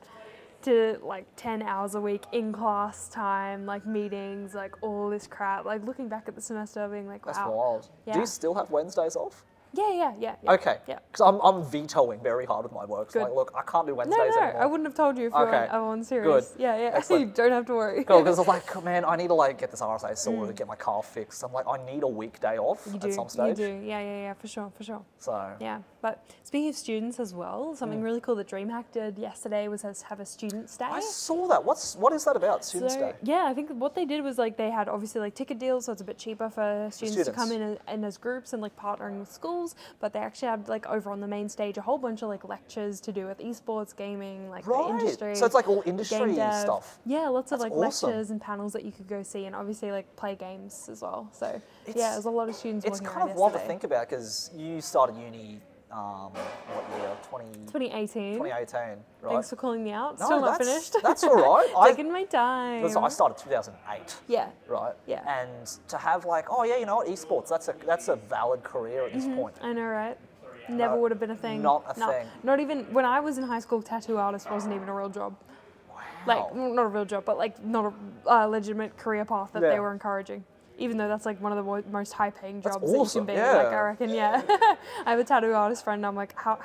to like 10 hours a week in class time, like meetings, like all this crap. Like looking back at the semester, being like, wow. That's wild. Yeah. Do you still have Wednesdays off? Yeah. Okay. Yeah. Because I'm vetoing very hard with my work. So Good. like, look, I can't do Wednesdays No, anymore. I wouldn't have told you if you weren't on serious. Good. Yeah. Excellent. You don't have to worry. Cool, because I'm like, man, I need to like get this RSA sorted, get my car fixed. I'm like, I need a weekday off at some stage. You do. Yeah, for sure. So. Yeah, but speaking of students as well, something really cool that Dreamhack did yesterday was have a Students' Day. I saw that. What is that about, Students' Day? Yeah, I think what they did was like they had obviously like ticket deals, so it's a bit cheaper for students to come in as groups and like partnering with schools, but they actually had like over on the main stage a whole bunch of like lectures to do with esports, gaming, like the industry. So it's like all industry stuff. Yeah, lots of like awesome. lectures and panels that you could go see, and obviously like play games as well. So yeah, there's a lot of students It's working kind on of wild to yesterday. think about because you started uni, what year? 2018. 2018, right? Thanks for calling me out. No, Still not finished. That's all right. Taking my time. Listen, I started 2008. Yeah. Right. Yeah. And to have like, oh yeah, you know what, esports, that's a valid career at this point. I know, right? Never would have been a thing. Not a thing. Not even when I was in high school. Tattoo artist wasn't even a real job. Wow. Like not a real job, but like not a legitimate career path that they were encouraging. Even though that's like one of the most high-paying jobs that you can be. Yeah. Like I reckon, yeah. I have a tattoo artist friend. I'm like, how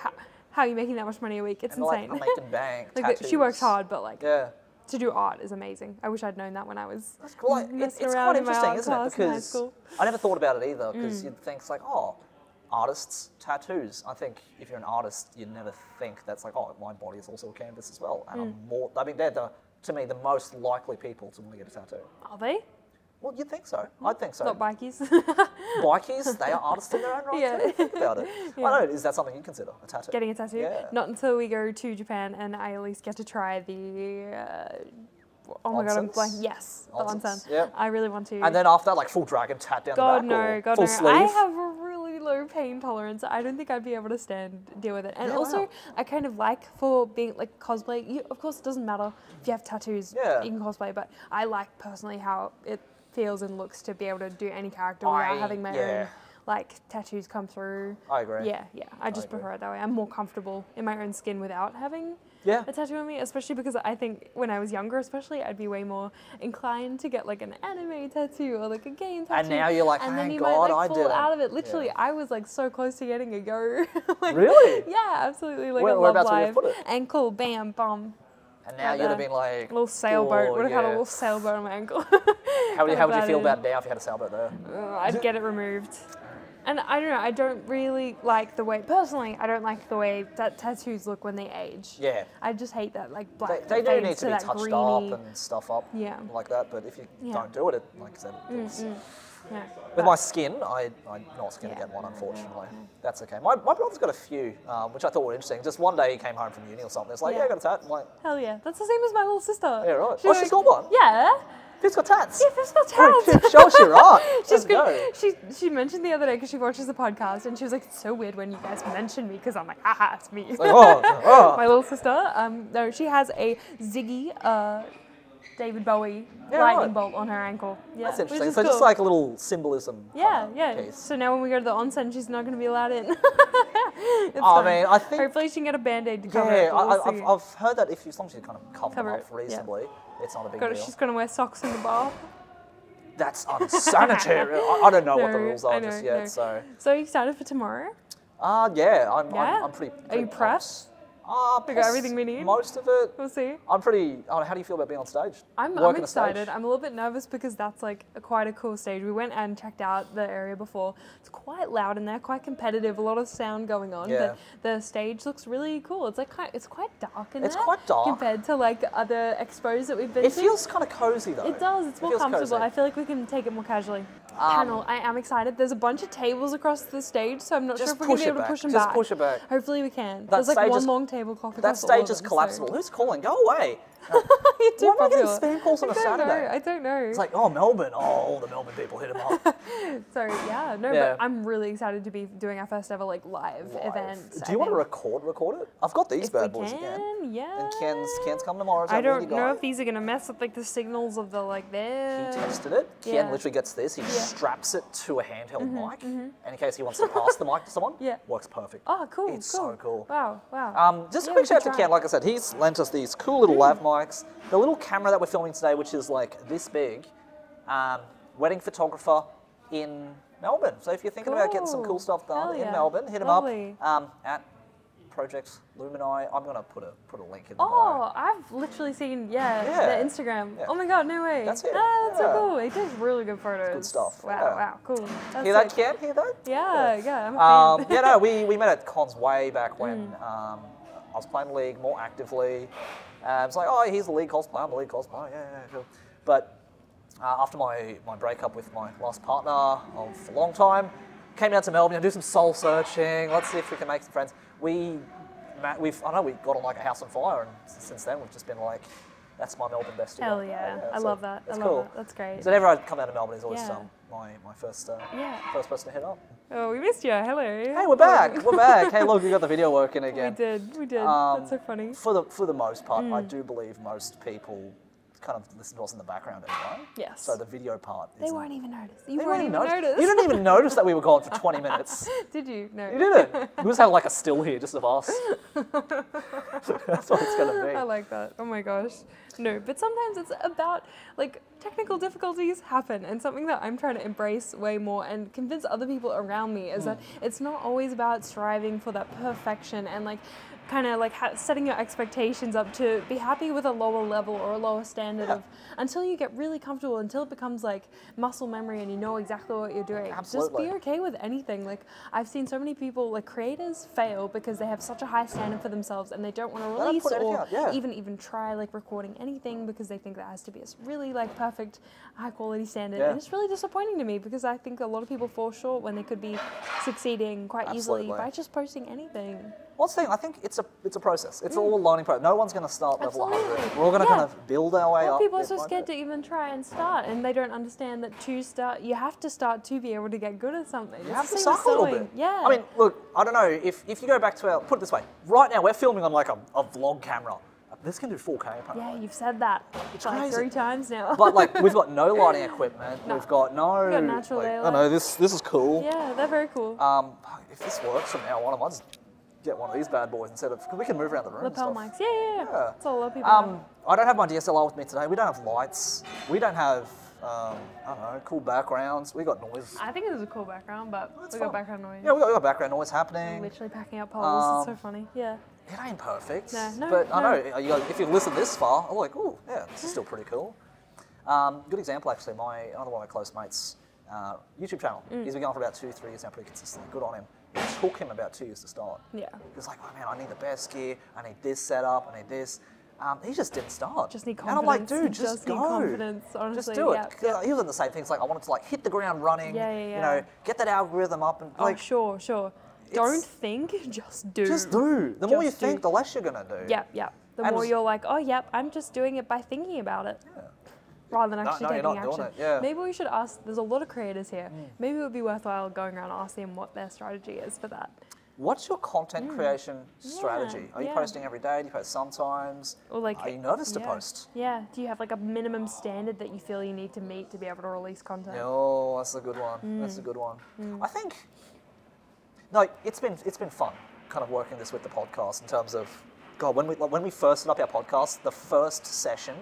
are you making that much money a week? It's insane. Like, I'm making bank. Like she works hard, but like to do art is amazing. I wish I'd known that when I was. That's cool. Like, it's quite interesting, isn't it? Because I never thought about it either. Because you'd think it's like, oh, artists, tattoos. I think if you're an artist, you never think that's like, oh, my body is also a canvas as well. And I'm more. I mean, they're to me the most likely people to want to get a tattoo. Are they? Well, you'd think so. I'd think so. Not bikies. Bikies, they are artists in their own right too. Think about it. I don't know, is that something you consider, a tattoo? Getting a tattoo? Yeah. Not until we go to Japan and I at least get to try the... oh my god, I'm blanking. Yes, the onsen. Yep. I really want to. And then after that, like full dragon tat down the back or full sleeve? I have a really low pain tolerance. I don't think I'd be able to deal with it. And also, I kind of like for being like cosplay. Of course, it doesn't matter if you have tattoos. You can cosplay, but I like personally how it feels and looks to be able to do any character without having my own like tattoos come through. I agree. Yeah. I just prefer it that way. I'm more comfortable in my own skin without having a tattoo on me, especially because I think when I was younger, especially, I'd be way more inclined to get like an anime tattoo or like a game tattoo. And now you're like, and then thank you God might like I fall did out of it. Literally, I was like so close to getting a go. Like, really? Yeah, absolutely. Like Whereabouts would you live put it? Ankle, bam, bum. And now you'd have been like... A little sailboat. Would have had a little sailboat on my ankle. How would you feel about it now if you had a sailboat there? I'd get it removed. And I don't know, I don't really like the way, personally, I don't like the way that tattoos look when they age. Yeah. I just hate that, like, black. They do need to be touched greeny... up and stuff up like that, but if you don't do it, like I said, with my skin, I'm not going to get one, unfortunately. That's okay. My brother's got a few, which I thought were interesting. Just one day he came home from uni or something. It's like, yeah, I got a tat. I'm like, hell yeah. That's the same as my little sister. Yeah, right. She's got one? Yeah. Fif's got tats. Yeah, Fif's got tats. Show us your art. Let's go. She mentioned the other day because she watches the podcast and she was like, it's so weird when you guys mention me because I'm like, haha, it's me. It's like, oh. My little sister. No, she has a Ziggy David Bowie lightning bolt on her ankle. Yeah, that's interesting. cool. So just like a little symbolism. Piece. So now when we go to the onsen, she's not going to be allowed in. I mean, I think... Hopefully she can get a Band-Aid to cover it. I've heard that as long as you kind of cover them up reasonably, it's not a big deal. She's going to wear socks in the bar. That's unsanitary. I don't know what the rules are just yet. So are you excited for tomorrow? Yeah, I'm pretty Are you prepped? We got everything we need? Most of it. We'll see. I'm pretty... how do you feel about being on stage? I'm excited. I'm a little bit nervous because that's like quite a cool stage. We went and checked out the area before. It's quite loud in there, quite competitive, a lot of sound going on. Yeah. But the stage looks really cool. It's like it's quite dark in there. It's quite dark. Compared to like other expos that we've been to. It feels kind of cozy though. It does. It's more comfortable. Cozy. I feel like we can take it more casually. Panel. I am excited. There's a bunch of tables across the stage, so I'm not sure if we're going to be able to push them back. Just push it back. Hopefully we can. There's like one long tablecloth across That stage is collapsible. So. Who's calling? Go away. Why am I getting spam calls on a Saturday? I don't know. It's like, oh, Melbourne. Oh, all the Melbourne people hit him up. So, but I'm really excited to be doing our first ever like live event. Do you want to record it? I've got these bad boys again. Yeah. And Ken's come tomorrow. I don't know if these are going to mess up like the signals of the like there. He tested it. Ken literally gets this. He straps it to a handheld mic. And in case he wants to pass the mic to someone, works perfect. Oh, cool. It's so cool. Wow. Just a quick shout out to Ken. Like I said, he's lent us these cool little lav mics. mics. The little camera that we're filming today, which is like this big, wedding photographer in Melbourne. So if you're thinking about getting some cool stuff done in Melbourne, hit him up at Project Lumini. I'm gonna put a link in the bio. Oh, I've literally seen the Instagram. Yeah. Oh my god, no way. That's it. That's so cool. He takes really good photos. Good stuff. Wow, wow, cool. That's Hear that, Kian? Hear that? Yeah, I'm a fan. Yeah, no, we met at cons way back when I was playing League more actively. It's like, oh, he's the League cosplayer, I'm the League cosplayer, yeah, cool. But after my breakup with my last partner of a long time, came down to Melbourne, do some soul searching, let's see if we can make some friends. I know we got on like a house on fire, and since then we've just been like, that's my Melbourne bestie. Hell yeah, I love that. That's I cool. love that. That's great. So whenever I come down to Melbourne, he's always my first person to hit up. Oh, we missed you. Hello. Hey, we're back. We're back. Hey, look, we got the video working again. We did. That's so funny. For the most part, I do believe most people kind of listen to us in the background anyway. Yes. So the video part they won't even notice. You didn't even notice that we were gone for 20 minutes. Did you? No. You didn't. We just have like a still here just of us. That's what it's going to be. I like that. Oh my gosh. No, but sometimes it's about, like, technical difficulties happen, and something that I'm trying to embrace way more and convince other people around me is that it's not always about striving for that perfection and, like, kind of like setting your expectations up to be happy with a lower level or a lower standard of until you get really comfortable, until it becomes like muscle memory and you know exactly what you're doing. Absolutely. Just be okay with anything. Like, I've seen so many people, like creators, fail because they have such a high standard for themselves and they don't want to release or even try like recording anything because they think that has to be a really like perfect high quality standard. And it's really disappointing to me because I think a lot of people fall short when they could be succeeding quite easily by just posting anything. Well, that's the thing, I think it's a process. It's all a learning process. No one's going to start level 100. We're all going to kind of build our way up. People are so scared to even try and start, and they don't understand that you have to start to be able to get good at something. You have to start a little bit. Yeah. I mean, look, I don't know, if you go back to put it this way, right now we're filming on like a vlog camera. This can do 4K apparently. Yeah, you've said that like 3 times now. But like, we've got no lighting equipment. We've got no... We've got natural daylight. I know, this is cool. Yeah, they're very cool. If this works from now on, I might just get one of these bad boys instead of, because we can move around the room. Lapel mics, yeah. That's all a lot of people I don't have my DSLR with me today. We don't have lights. We don't have, I don't know, cool backgrounds. We got noise. I think it is a cool background, but we got background noise. Yeah, we got background noise happening. We're literally packing up poles. It's so funny. Yeah. It ain't perfect. No, but I know, if you listen this far, I'm like, ooh, yeah, this is still pretty cool. Good example, actually, another one of my close mates, YouTube channel. He's been going for about 2-3 years now, pretty consistently. Good on him. It took him about 2 years to start. Yeah. He was like, oh man, I need the best gear, I need this setup, I need this. He just didn't start. Just need confidence. And I'm like, dude, just go. Need confidence, honestly. Just do it. Yeah. He was in the same things. Like, I wanted to like hit the ground running. You know, get that algorithm up and like. Oh, sure. Don't think, just do. Just do. The more you think, the less you're gonna do. Yeah. The more you're like, oh, yep, I'm just doing it by thinking about it. Yeah. Rather than actually taking action. Maybe we should ask, there's a lot of creators here. Maybe it would be worthwhile going around and asking them what their strategy is for that. What's your content creation strategy? Are you posting every day? Do you post sometimes? Or like, are you nervous to post? Yeah. Do you have like a minimum standard that you feel you need to meet to be able to release content? Oh, that's a good one. That's a good one. I think, no, it's been fun kind of working this with the podcast in terms of, God, when we first set up our podcast, the first session,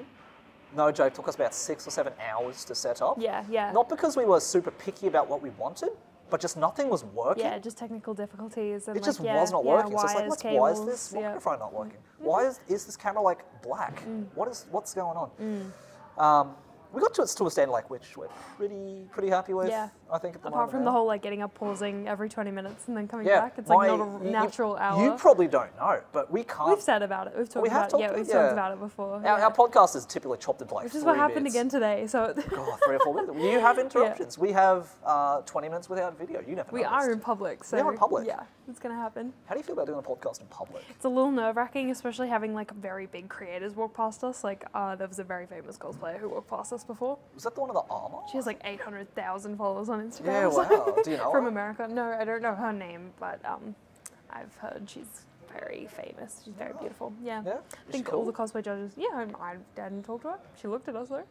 no joke, took us about 6 or 7 hours to set up. Yeah. Not because we were super picky about what we wanted, but just nothing was working. Yeah, just technical difficulties. And it just was not working. So it's like, why is this microphone not working? Why is this camera like black? What's going on? We got to a standard like which we're pretty happy with. Yeah. I think at the Apart from the whole like getting up, pausing every 20 minutes and then coming back, it's like not a natural hour. You probably don't know, but we can't. We've said about it. We've talked about it. We've talked about it before. Our podcast is typically chopped into like 3 bits. Which is what happened again today. So. God, 3 or 4 minutes. You have interruptions. We have 20 minutes without video. You never. We are in public. So. We are in public. Yeah, it's gonna happen. How do you feel about doing a podcast in public? It's a little nerve-wracking, especially having like very big creators walk past us. Like there was a very famous cosplayer who walked past us before. Was that the one of the armor? She has like 800,000 followers on Instagram. Yeah, wow. Do you know From her? America. No, I don't know her name, but I've heard she's very famous. She's very beautiful. Yeah. I think all the cosplay judges. Yeah, I didn't talk to her. She looked at us though.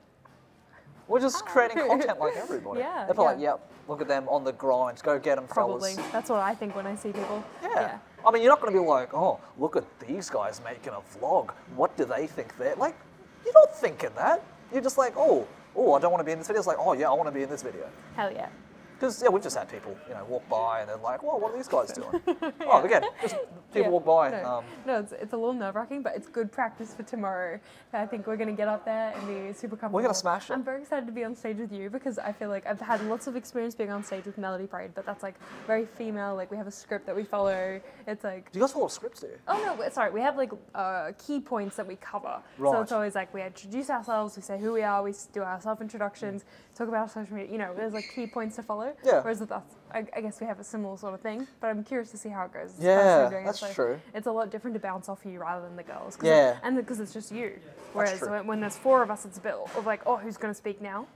We're just creating content like everybody. They're probably like, yep, look at them on the grind. Go get them, fellas. Probably. That's what I think when I see people. Yeah. I mean, you're not going to be like, oh, look at these guys making a vlog. What do they think they're like? You're not thinking that. You're just like, oh, I don't want to be in this video. It's like, oh yeah, I want to be in this video. Hell yeah. Because we've just had people, walk by and they're like, "Well, what are these guys doing?" Oh, again, just people walk by. No, it's a little nerve-wracking, but it's good practice for tomorrow. I think we're going to get up there and be super comfortable. We're going to smash it. I'm very excited to be on stage with you because I feel like I've had lots of experience being on stage with Melody Parade, but that's like very female. Like we have a script that we follow. It's like. Do you guys follow scripts, do you? Oh no, sorry. We have like key points that we cover. Right. So it's always like we introduce ourselves, we say who we are, we do our self-introductions, talk about our social media. There's like key points to follow. Yeah. Whereas with us, I guess we have a similar sort of thing, but I'm curious to see how it goes. It's Yeah, doing that's it, so true. It's a lot different to bounce off you rather than the girls. Yeah. And because it's just you. Whereas true. when there's 4 of us, it's a bit of like, oh, who's going to speak now?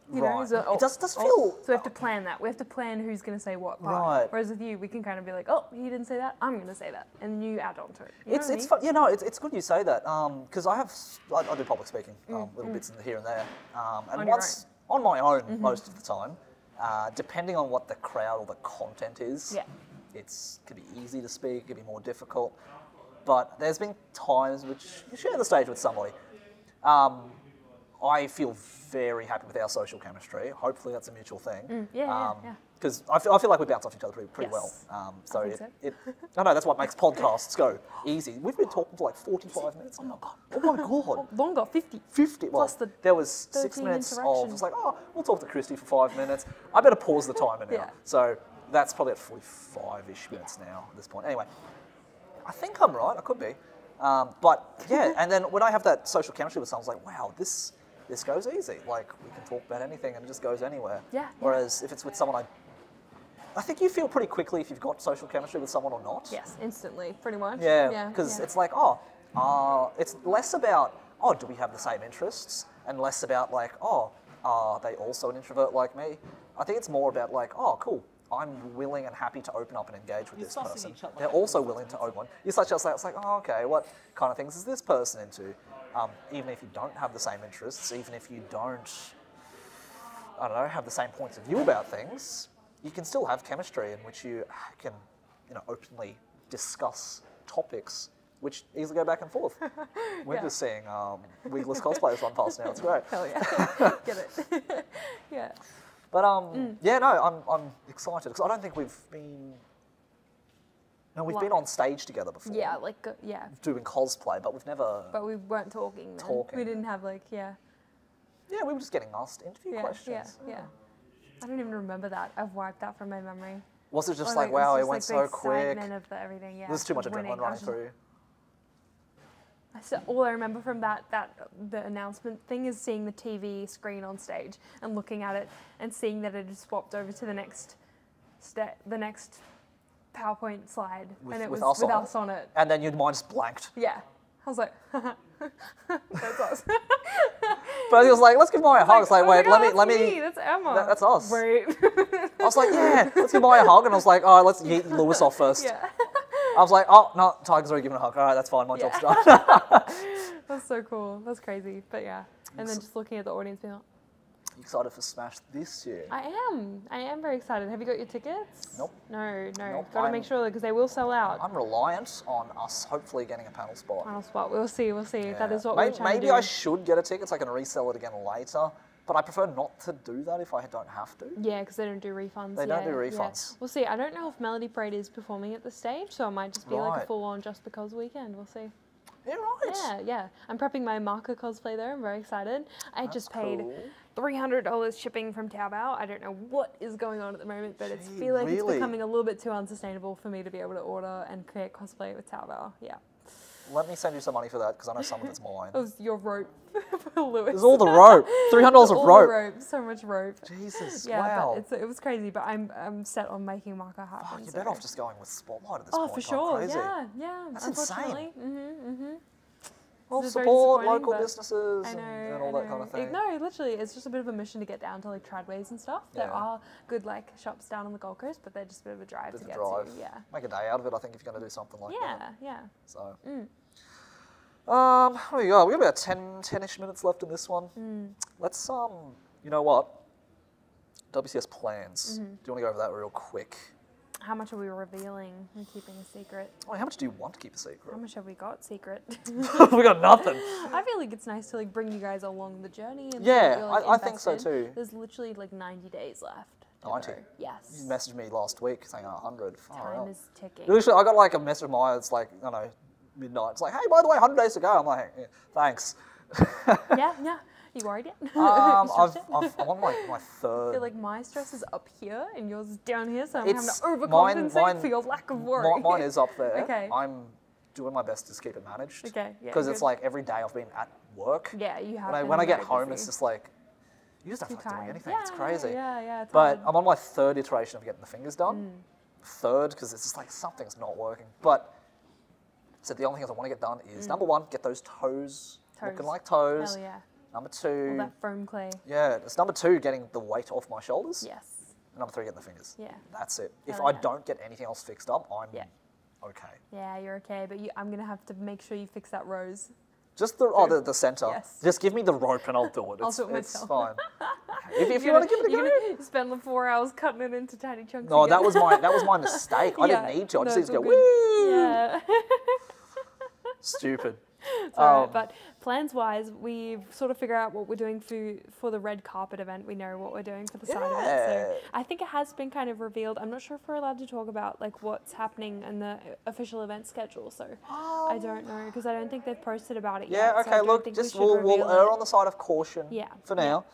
Right. So, It does feel. So we have to plan that. We have to plan who's going to say what part. Right. Whereas with you, we can kind of be like, oh, he didn't say that, I'm going to say that. And you add on to it. You know what I mean? It's fun. It's good you say that because I do public speaking, little bits in here and there, and On your once on my own most of the time. Depending on what the crowd or the content is, it could be easy to speak, it could be more difficult. But there's been times which you share the stage with somebody. I feel very happy with our social chemistry. Hopefully that's a mutual thing. Because I feel like we bounce off each other pretty well. So I know that's what makes podcasts go easy. We've been talking for like 45 minutes now. Oh my god. Longer, 50. 50. Well, Plus there was 6 minutes of, it's like, oh, we'll talk to Christy for 5 minutes. I better pause the timer now. Yeah. So that's probably at 45-ish minutes now at this point. Anyway, I think I'm right. I could be. But yeah, and then when I have that social chemistry with someone, I was like, wow, this goes easy. Like, we can talk about anything and it just goes anywhere. Yeah. Whereas if it's with someone I think you feel pretty quickly if you've got social chemistry with someone or not. Yes, instantly, pretty much. Yeah, because it's like, it's less about, do we have the same interests? And less about like, are they also an introvert like me? I think it's more about like, cool, I'm willing and happy to open up and engage with this person. They're also willing to open. You such as like, it's like, okay, what kind of things is this person into? Even if you don't have the same interests, even if you don't, have the same points of view about things, you can still have chemistry in which you can, openly discuss topics which easily go back and forth. We're just seeing wigless cosplayers run past now. It's great. Hell yeah. Get it. Yeah. But I'm excited because I don't think we've been. No, we've been on stage together before. Yeah, doing cosplay, but we've never. But we weren't talking then. We didn't have Yeah, we were just getting asked interview questions. Yeah. I don't even remember that. I've wiped that from my memory. Was it just like, wow, it went so quick? Of everything, yeah. There's too much adrenaline running through. All I remember from the announcement thing is seeing the TV screen on stage and looking at it and seeing that it had swapped over to the next PowerPoint slide and it was with us on it. And then your mind just blanked. Yeah. I was like, that's us. But he was like, let's give Maya a hug. It's like, wait, let me. That's Emma. That's us. Right. I was like, yeah, let's give Maya a hug. And I was like, all right, let's yeet Lewis off first. Yeah. I was like, oh, no, Tiger's already given a hug. All right, that's fine. My job's done. That's so cool. That's crazy. But yeah. And then just looking at the audience being like, you excited for Smash this year? I am very excited. Have you got your tickets? Nope. No. Nope. Got to make sure because they will sell out. I'm reliant on us hopefully getting a panel spot. We'll see. Yeah. That is what we're trying to do. Maybe I should get a ticket so I can resell it again later. But I prefer not to do that if I don't have to. Yeah, because they don't do refunds. They don't do refunds. Yeah. We'll see. I don't know if Melody Parade is performing at the stage, so it might just be like a full-on JustBeCos weekend. We'll see. Yeah, right. Yeah. I'm prepping my marker cosplay there. I'm very excited. I just paid $300 shipping from Taobao. I don't know what is going on at the moment, but I feel like it's becoming a little bit too unsustainable for me to be able to order and create cosplay with Taobao. Yeah. Let me send you some money for that because I know some of it's mine. It was your rope for Lewis. There's all the rope. $300 of rope. So much rope. Jesus, wow. But it was crazy, but I'm set on making marker happen. Fuck, you're better off just going with Spotlight at this point. Oh, for sure. Crazy. Yeah. That's insane. Mm-hmm. Well, support local businesses and all that kind of thing. No, literally, it's just a bit of a mission to get down to like Tradways and stuff. There are good shops down on the Gold Coast, but they're just a bit of a drive to get to. Yeah. Make a day out of it, I think, if you're going to do something like that. Yeah. So. Here we go. We've got about 10-ish minutes left in this one. Let's, you know what? WCS plans. Do you want to go over that real quick? How much are we revealing and keeping a secret? Oh, how much do you want to keep a secret? How much have we got secret? We got nothing. I feel like it's nice to like bring you guys along the journey. And Yeah, you're, like, I think so invested. too. There's literally like 90 days left. 90? Yes. You messaged me last week saying 100. Time is ticking. Literally, I got like a message of mine. It's like, I don't know, midnight. It's like, hey, by the way, 100 days to go. I'm like, yeah, thanks. Yeah. You worried yet? I'm You stressed yet? on my third. I feel like my stress is up here and yours is down here, so I'm It's having to overcompensate mine- for your lack of worry. Mine is up there. Okay. I'm doing my best to keep it managed. Okay, yeah, Because it's good. like every day I've been at work. Yeah, you have. When I been get very home, busy. it's just like, you just don't feel Too like doing tired. anything. Yeah, It's crazy. Yeah, it's But hard. I'm on my third iteration of getting the fingers done. Third, because it's just like something's not working. But so the only things I want to get done is number one, get those toes looking like toes. Hell yeah. Number All two, that foam clay. yeah, it's number two, getting the weight off my shoulders. Yes. And number three, getting the fingers. Yeah. That's it. If Hell I yeah. don't get anything else fixed up, I'm Yeah. okay. Yeah, you're okay, but I'm gonna have to make sure you fix that rose. Just the center. Yes. Just give me the rope and I'll do it. I'll It's, do it it's myself. fine. If you want to give it a You're go. gonna spend the 4 hours cutting it into tiny chunks. No, again. that was my mistake. I Yeah. didn't need to. I just No, need to go, it's all good. woo! Yeah. Stupid. It's alright, but plans-wise, we've sort of figured out what we're doing for the red carpet event. We know what we're doing for the side event. So Yeah. I think it has been kind of revealed. I'm not sure if we're allowed to talk about like what's happening in the official event schedule. So I don't know because I don't think they've posted about it Yeah, yet. so I okay, don't look, think just we should we'll reveal err it. on the side of caution Yeah, for yeah. now.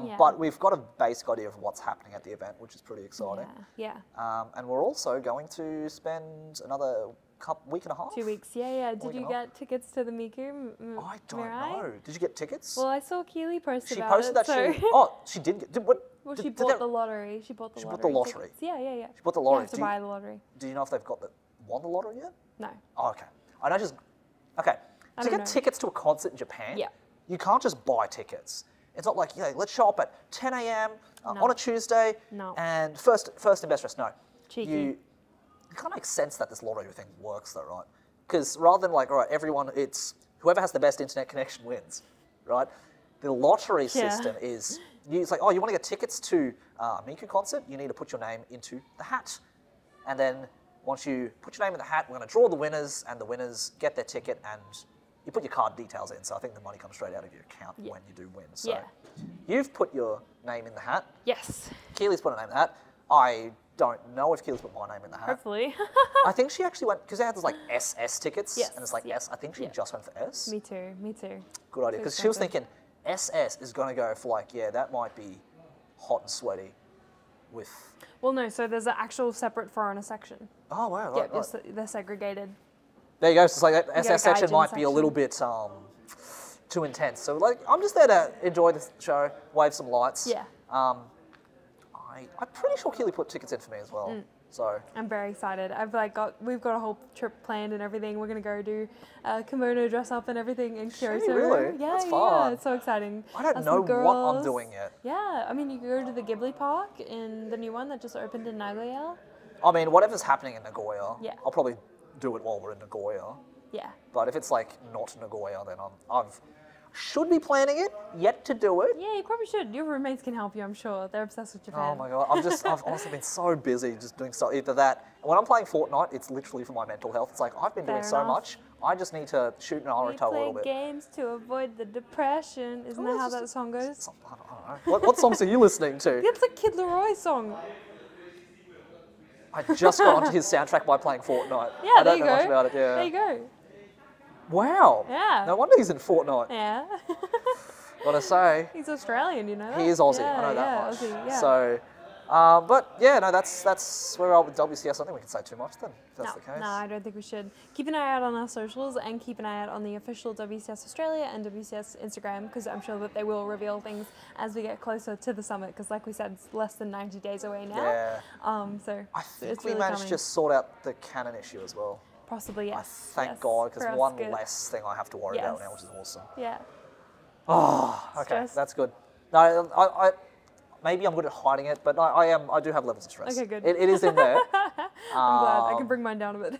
Yeah. But we've got a basic idea of what's happening at the event, which is pretty exciting. Yeah. And we're also going to spend another week and a half. 2 weeks. Yeah. Did Week you and a half. get tickets to the Miku? I don't Mirai? know. Did you get tickets? Well, I saw Keely post she about posted it. that so she. Oh, she did get. What? well, did- she did bought they- the lottery. She bought the She bought lottery. the lottery. tickets. Yeah. She bought the You lottery. have to Do you- buy the lottery. Do you know if they've won the lottery yet? No. Oh, okay. I know just. Okay. I To don't get know. tickets to a concert in Japan, Yeah. you can't just buy tickets. It's not like, let's show up at 10 a.m. No. On a Tuesday. No. And first and best dress. No. Cheeky. It kind of makes sense that this lottery thing works though, right? Because rather than like, all right, everyone, it's whoever has the best internet connection wins, right? The lottery system is, it's like, oh, you want to get tickets to a Miku concert? You need to put your name into the hat. And then once you put your name in the hat, we're going to draw the winners, and the winners get their ticket, and you put your card details in. So I think the money comes straight out of your account when you do win. So you've put your name in the hat. Yes. Keely's put her name in the hat. I don't know if Keely's put my name in the hat. Hopefully. I think she actually went, because they had those like SS tickets, Yes, and it's like yeah, S. I think she yeah. just went for S. Me too. Good idea, So because she was expensive. thinking SS is going to go for like, that might be hot and sweaty with, Well, no. So there's an actual separate foreigner section. oh wow, Yep. right. They're segregated. There you go, so it's like that got a SS section gaijin might be a little bit too intense. So like, I'm just there to enjoy the show, wave some lights. Yeah. I'm pretty sure Keely put tickets in for me as well. So I'm very excited. We've got a whole trip planned and everything. We're gonna go do kimono dress up and everything in Kyoto. really? Yeah, That's yeah, fun. it's so exciting. I don't Us know and what I'm girls. doing yet. Yeah, I mean you can go to the Ghibli Park in the new one that just opened in Nagoya. I mean, whatever's happening in Nagoya, Yeah. I'll probably do it while we're in Nagoya. Yeah. But if it's like not Nagoya, then I've should be planning it, yet to do it. Yeah, you probably should. Your roommates can help you, I'm sure. They're obsessed with Japan. Oh my god, I've honestly been so busy just doing so either that. When I'm playing Fortnite, it's literally for my mental health. It's like I've been doing Fair so enough. much, I just need to shoot We Naruto a play little bit. games to avoid the depression. Isn't that how that song goes? I don't know. What songs are you listening to? It's a Kid Leroy song. I just got onto his soundtrack by playing Fortnite. Yeah, I there don't you know go. much about it. Yeah. There you go. Wow. Yeah. No wonder he's in Fortnite. Yeah. Gotta say. He's Australian, you know that? He is Aussie, Yeah, I know that yeah, much. Aussie, yeah. So, but yeah, no, that's where we're at with WCS. I don't think we can say too much then, if that's the case. No, I don't think we should. Keep an eye out on our socials and keep an eye out on the official WCS Australia and WCS Instagram because I'm sure that they will reveal things as we get closer to the summit because like we said, it's less than 90 days away now. Yeah. So I think it's we really managed coming. to sort out the canon issue as well. Possibly, yes. Thank yes. God, For because us, one good. less thing I have to worry about now, which is awesome. Yeah. Oh, okay, Stress? that's good. No, I maybe I'm good at hiding it, but I do have levels of stress. Okay, good. It is in there. I'm glad. I can bring mine down a bit.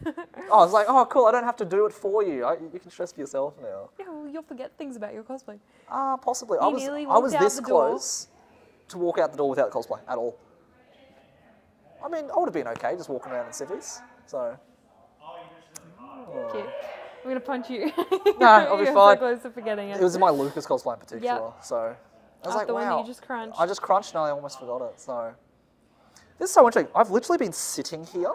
I was like, oh, cool. I don't have to do it for you. You can stress for yourself now. Yeah, well, you'll forget things about your cosplay. Possibly. You I nearly was walked out this the door. close to walk out the door without cosplay at all. I mean, I would have been okay just walking around in civvies. So. Cute. I'm gonna punch you. No, I'll be You're fine. so close to forgetting it. It was in my Lucas cosplay in particular. Yep. So I was like, The one that wow. you just crunched. I just crunched and I almost forgot it. So this is so interesting. I've literally been sitting here,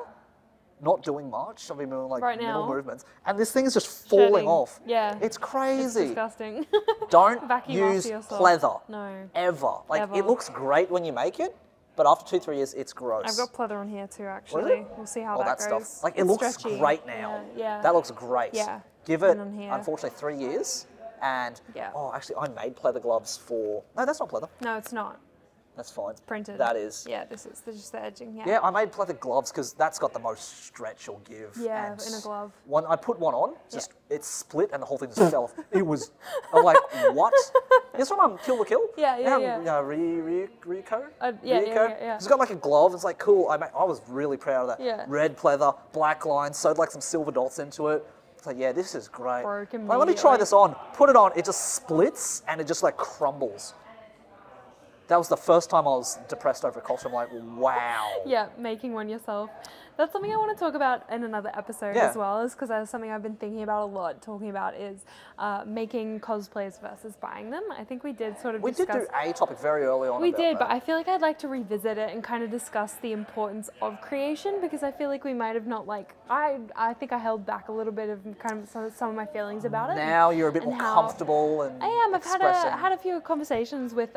not doing much. I've been doing like Right minimal now. movements, and this thing is just falling Shedding. off. Yeah. It's crazy. It's disgusting. Don't Vacuum after use yourself. pleather. No. Ever. Like Ever. it looks great when you make it, but after 2-3 years, it's gross. I've got pleather on here too, actually. What is it? We'll see how All that that goes. stuff. Like it It's looks stretchy. great now. Yeah. That looks great. Yeah. Give it, And on here. unfortunately, 3 years. And Yeah. oh, actually, I made pleather gloves for. No, that's not pleather. No, it's not. That's fine. Printed. That is. Yeah, this is just the edging. Yeah. Yeah, I made pleather gloves because that's got the most stretch or give. Yeah, and in a glove. I put one on, just it split and the whole thing just fell off. It was, I'm like, what? It's from Kill the Kill. Yeah. Ryuko? Yeah. It's got like a glove. It's like cool. I was really proud of that. Yeah. Red pleather, black lines, sewed like some silver dots into it. It's like, yeah, this is great. Broke Like, let me try immediately. this on. Put it on. It just splits and it just like crumbles. That was the first time I was depressed over a costume. I'm like, wow. Yeah, making one yourself. That's something I want to talk about in another episode Yeah. as well, is because that's something I've been thinking about a lot, talking about is making cosplays versus buying them. I think we did sort of We did discuss... do a topic very early on. We about did, that. but I feel like I'd like to revisit it and kind of discuss the importance of creation, because I feel like we might have not I think I held back a little bit of kind of some of my feelings about it. Now you're a bit and more how- comfortable and I am. I've expressing. had a few conversations with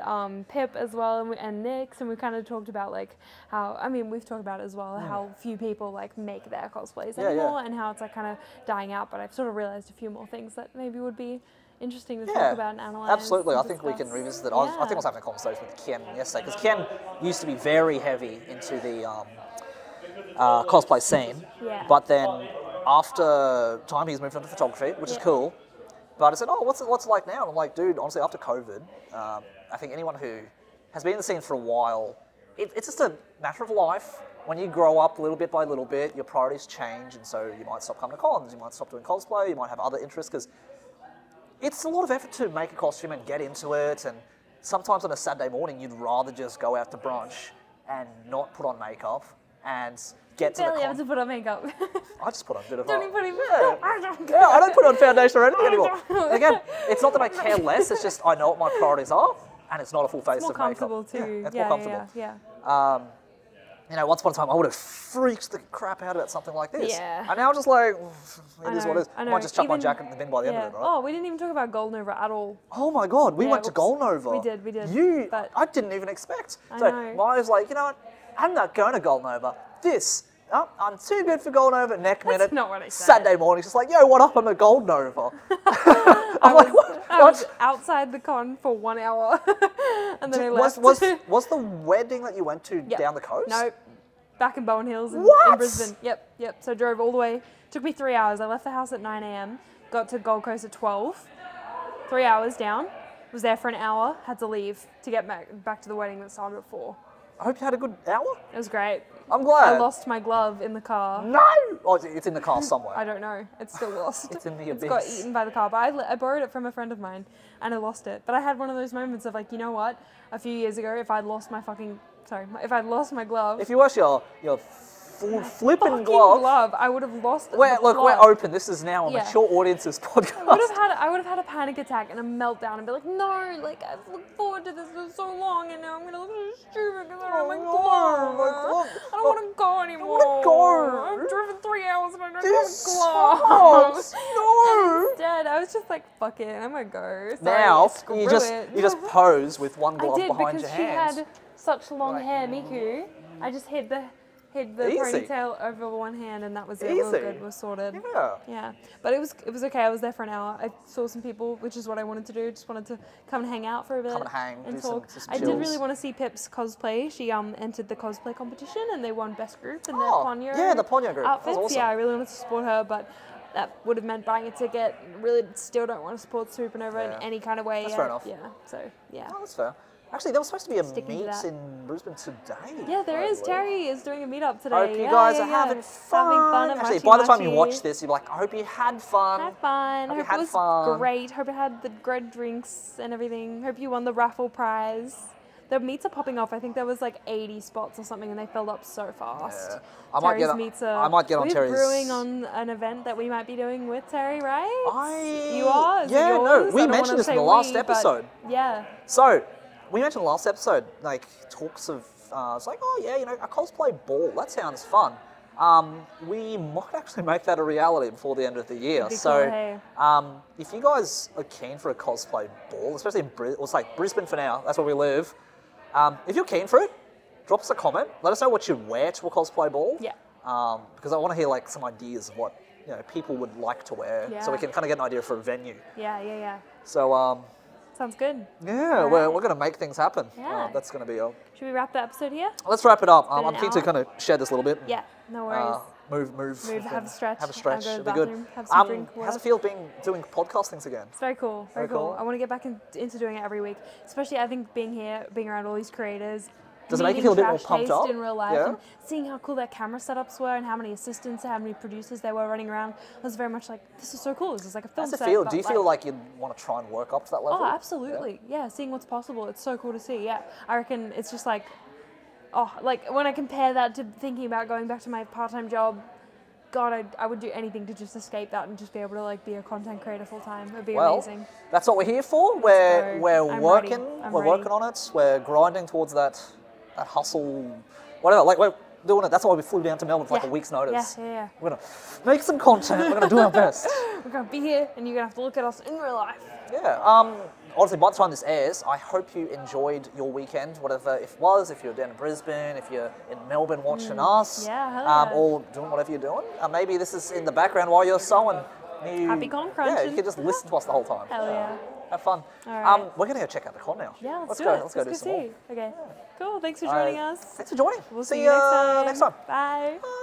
Pip as well and Nix, and we kind of talked about like how, I mean, we've talked about it as well, how few people like make their cosplays Yeah, anymore, yeah. and how it's like kind of dying out. But I've sort of realized a few more things that maybe would be interesting to Yeah, talk about and analyze. absolutely. and I think we can discuss. revisit it. I think I was having a conversation with Ken yesterday because Ken used to be very heavy into the cosplay scene, Yeah. but then after time he's moved on to photography, which is Yeah. cool. But I said, oh, what's it like now? And I'm like, dude, honestly, after COVID, I think anyone who has been in the scene for a while, it's just a matter of life. When you grow up little bit by little bit, your priorities change, and so you might stop coming to cons, you might stop doing cosplay, you might have other interests, because it's a lot of effort to make a costume and get into it, and sometimes on a Saturday morning, you'd rather just go out to brunch and not put on makeup and get to the Barely have con. to put on makeup. I just put on a bit of Don't even put in yeah. I don't Yeah, I don't put on foundation or anything I anymore. don't. Again, it's not that I care less, it's just I know what my priorities are, and it's not a full face It's more of makeup. comfortable too. Yeah, it's yeah, more comfortable. yeah. You know, once upon a time, I would have freaked the crap out about something like this. Yeah. And now I'm just like, it I is know, what it is. I I know. might just chuck my Even- jacket in the bin by the end Yeah. of it, right? Oh, we didn't even talk about Gold Nova at all. Oh my God, we Yeah, went to whoops. Gold Nova. We did. You, But- I didn't even expect. I So know. mine was like, you know what, I'm not going to Gold Nova. I'm too good for Gold Nova. Neck minute. not what I said. Saturday morning, just like, yo, what up? I'm at Gold Nova. I'm like, what? I was outside the con for 1 hour, and then I left. Was the wedding that you went to Yep. down the coast? No, back in Bowen Hills in What? Brisbane. Yep. So I drove all the way. Took me 3 hours. I left the house at 9 a.m. Got to Gold Coast at 12. 3 hours down. Was there for an hour. Had to leave to get back to the wedding that started at 4. I hope you had a good hour. It was great. I'm glad. I lost my glove in the car. No! Oh, it's in the car somewhere. I don't know. It's still lost. It's in the It's got abyss. eaten by the car. But I borrowed it from a friend of mine, and I lost it. But I had one of those moments of like, you know what? A few years ago, if I'd lost my glove, If you wash your flipping fucking glove. I would have lost. We're the plot. open. This is now a Yeah. mature audience's podcast. I would have had a panic attack and a meltdown and be like, no, like I've looked forward to this for so long, and now I'm gonna look so stupid because I don't have my glove. look, I don't want to go anymore. wanna go. I've driven 3 hours and I don't This have a glove. sucks. No. Instead, I was just like, fuck it, I'm gonna go. Sorry, Now screw you it. just pose with one glove I did behind because your she hands. had such long Like- hair, Miku. I just hid the Easy. ponytail over one hand, and that was it. We were Easy. good. We're sorted. Yeah. Yeah, but it was okay. I was there for an hour. I saw some people, which is what I wanted to do. Just wanted to come and hang out for a bit. Come and hang, do some talk. chills. I did really want to see Pip's cosplay. She entered the cosplay competition and they won best group in their Oh, Ponyo. yeah, the Ponyo group. That was Outfits. awesome. Yeah, I really wanted to support her, but that would have meant buying a ticket. Really, still don't want to support Supernova in Yeah. any kind of way. That's yet. fair enough. Yeah. So yeah. Oh, that's fair. Actually, there was supposed to be a Sticking to meet that. in Brisbane today. Yeah, there I is. believe. Terry is doing a meetup today. Hope you Yeah, guys yeah, are yeah. having fun. at Actually, Machi by the time you Machi. watch this, you'll be like, I hope you had fun. Had fun. Hope you Hope had it was fun. great. Hope it had the great drinks and everything. Hope you won the raffle prize. the meets are popping off. I think there was like 80 spots or something, and they filled up so fast. Yeah. I might get on Terry's. We're brewing on an event that we might be doing with Terry, right? You are? Is it yours? No, we mentioned this in the last episode. Yeah. So, we mentioned in the last episode, like, talks of, it's like, oh yeah, you know, a cosplay ball, that sounds fun. We might actually make that a reality before the end of the year. So, cool, hey. If you guys are keen for a cosplay ball, especially in Brisbane for now, that's where we live. If you're keen for it, drop us a comment. Let us know what you'd wear to a cosplay ball. Yeah. Because I want to hear like some ideas of what people would like to wear, so we can kind of get an idea for a venue. Yeah. So, sounds good. Yeah, we're going to make things happen. Yeah. That's going to be all. Should we wrap the episode here? Let's wrap it up. I'm keen to kind of shed this a little bit. Yeah, no worries. Move. Have a stretch. Have a stretch. Go to It'd the be good. bathroom, have some drink water. How's it feel doing podcast things again? It's very cool. Very cool. I want to get back into doing it every week. Especially, I think being around all these creators. Does it make you feel a bit more pumped up? In real life, and seeing how cool their camera setups were and how many assistants, how many producers there were running around, I was very much like, this is so cool. This is like a film set. Do you feel like you want to try and work up to that level? Oh, absolutely. Yeah, seeing what's possible. It's so cool to see. Yeah, I reckon it's just like, like when I compare that to thinking about going back to my part-time job, God, I would do anything to just escape that and just be able to like be a content creator full time. It'd be amazing. That's what we're here for. We're working. We're working on it. We're grinding towards that hustle, whatever. Like we're doing it. That's why we flew down to Melbourne for like a week's notice. Yeah. We're gonna make some content. We're gonna do our best. We're gonna be here, and you're gonna have to look at us in real life. Yeah. Honestly, by the time this airs, I hope you enjoyed your weekend, whatever it was. If you're down in Brisbane, if you're in Melbourne watching us, or doing whatever you're doing. Maybe this is in the background while you're sewing. Happy con crunching. Yeah, you can just listen to us the whole time. Hell yeah. Have fun. All right. We're going to go check out the con now. Yeah, let's go. Let's go do some more. Okay. Cool. Thanks for joining us. Thanks for joining. We'll see you next time. Bye. Bye.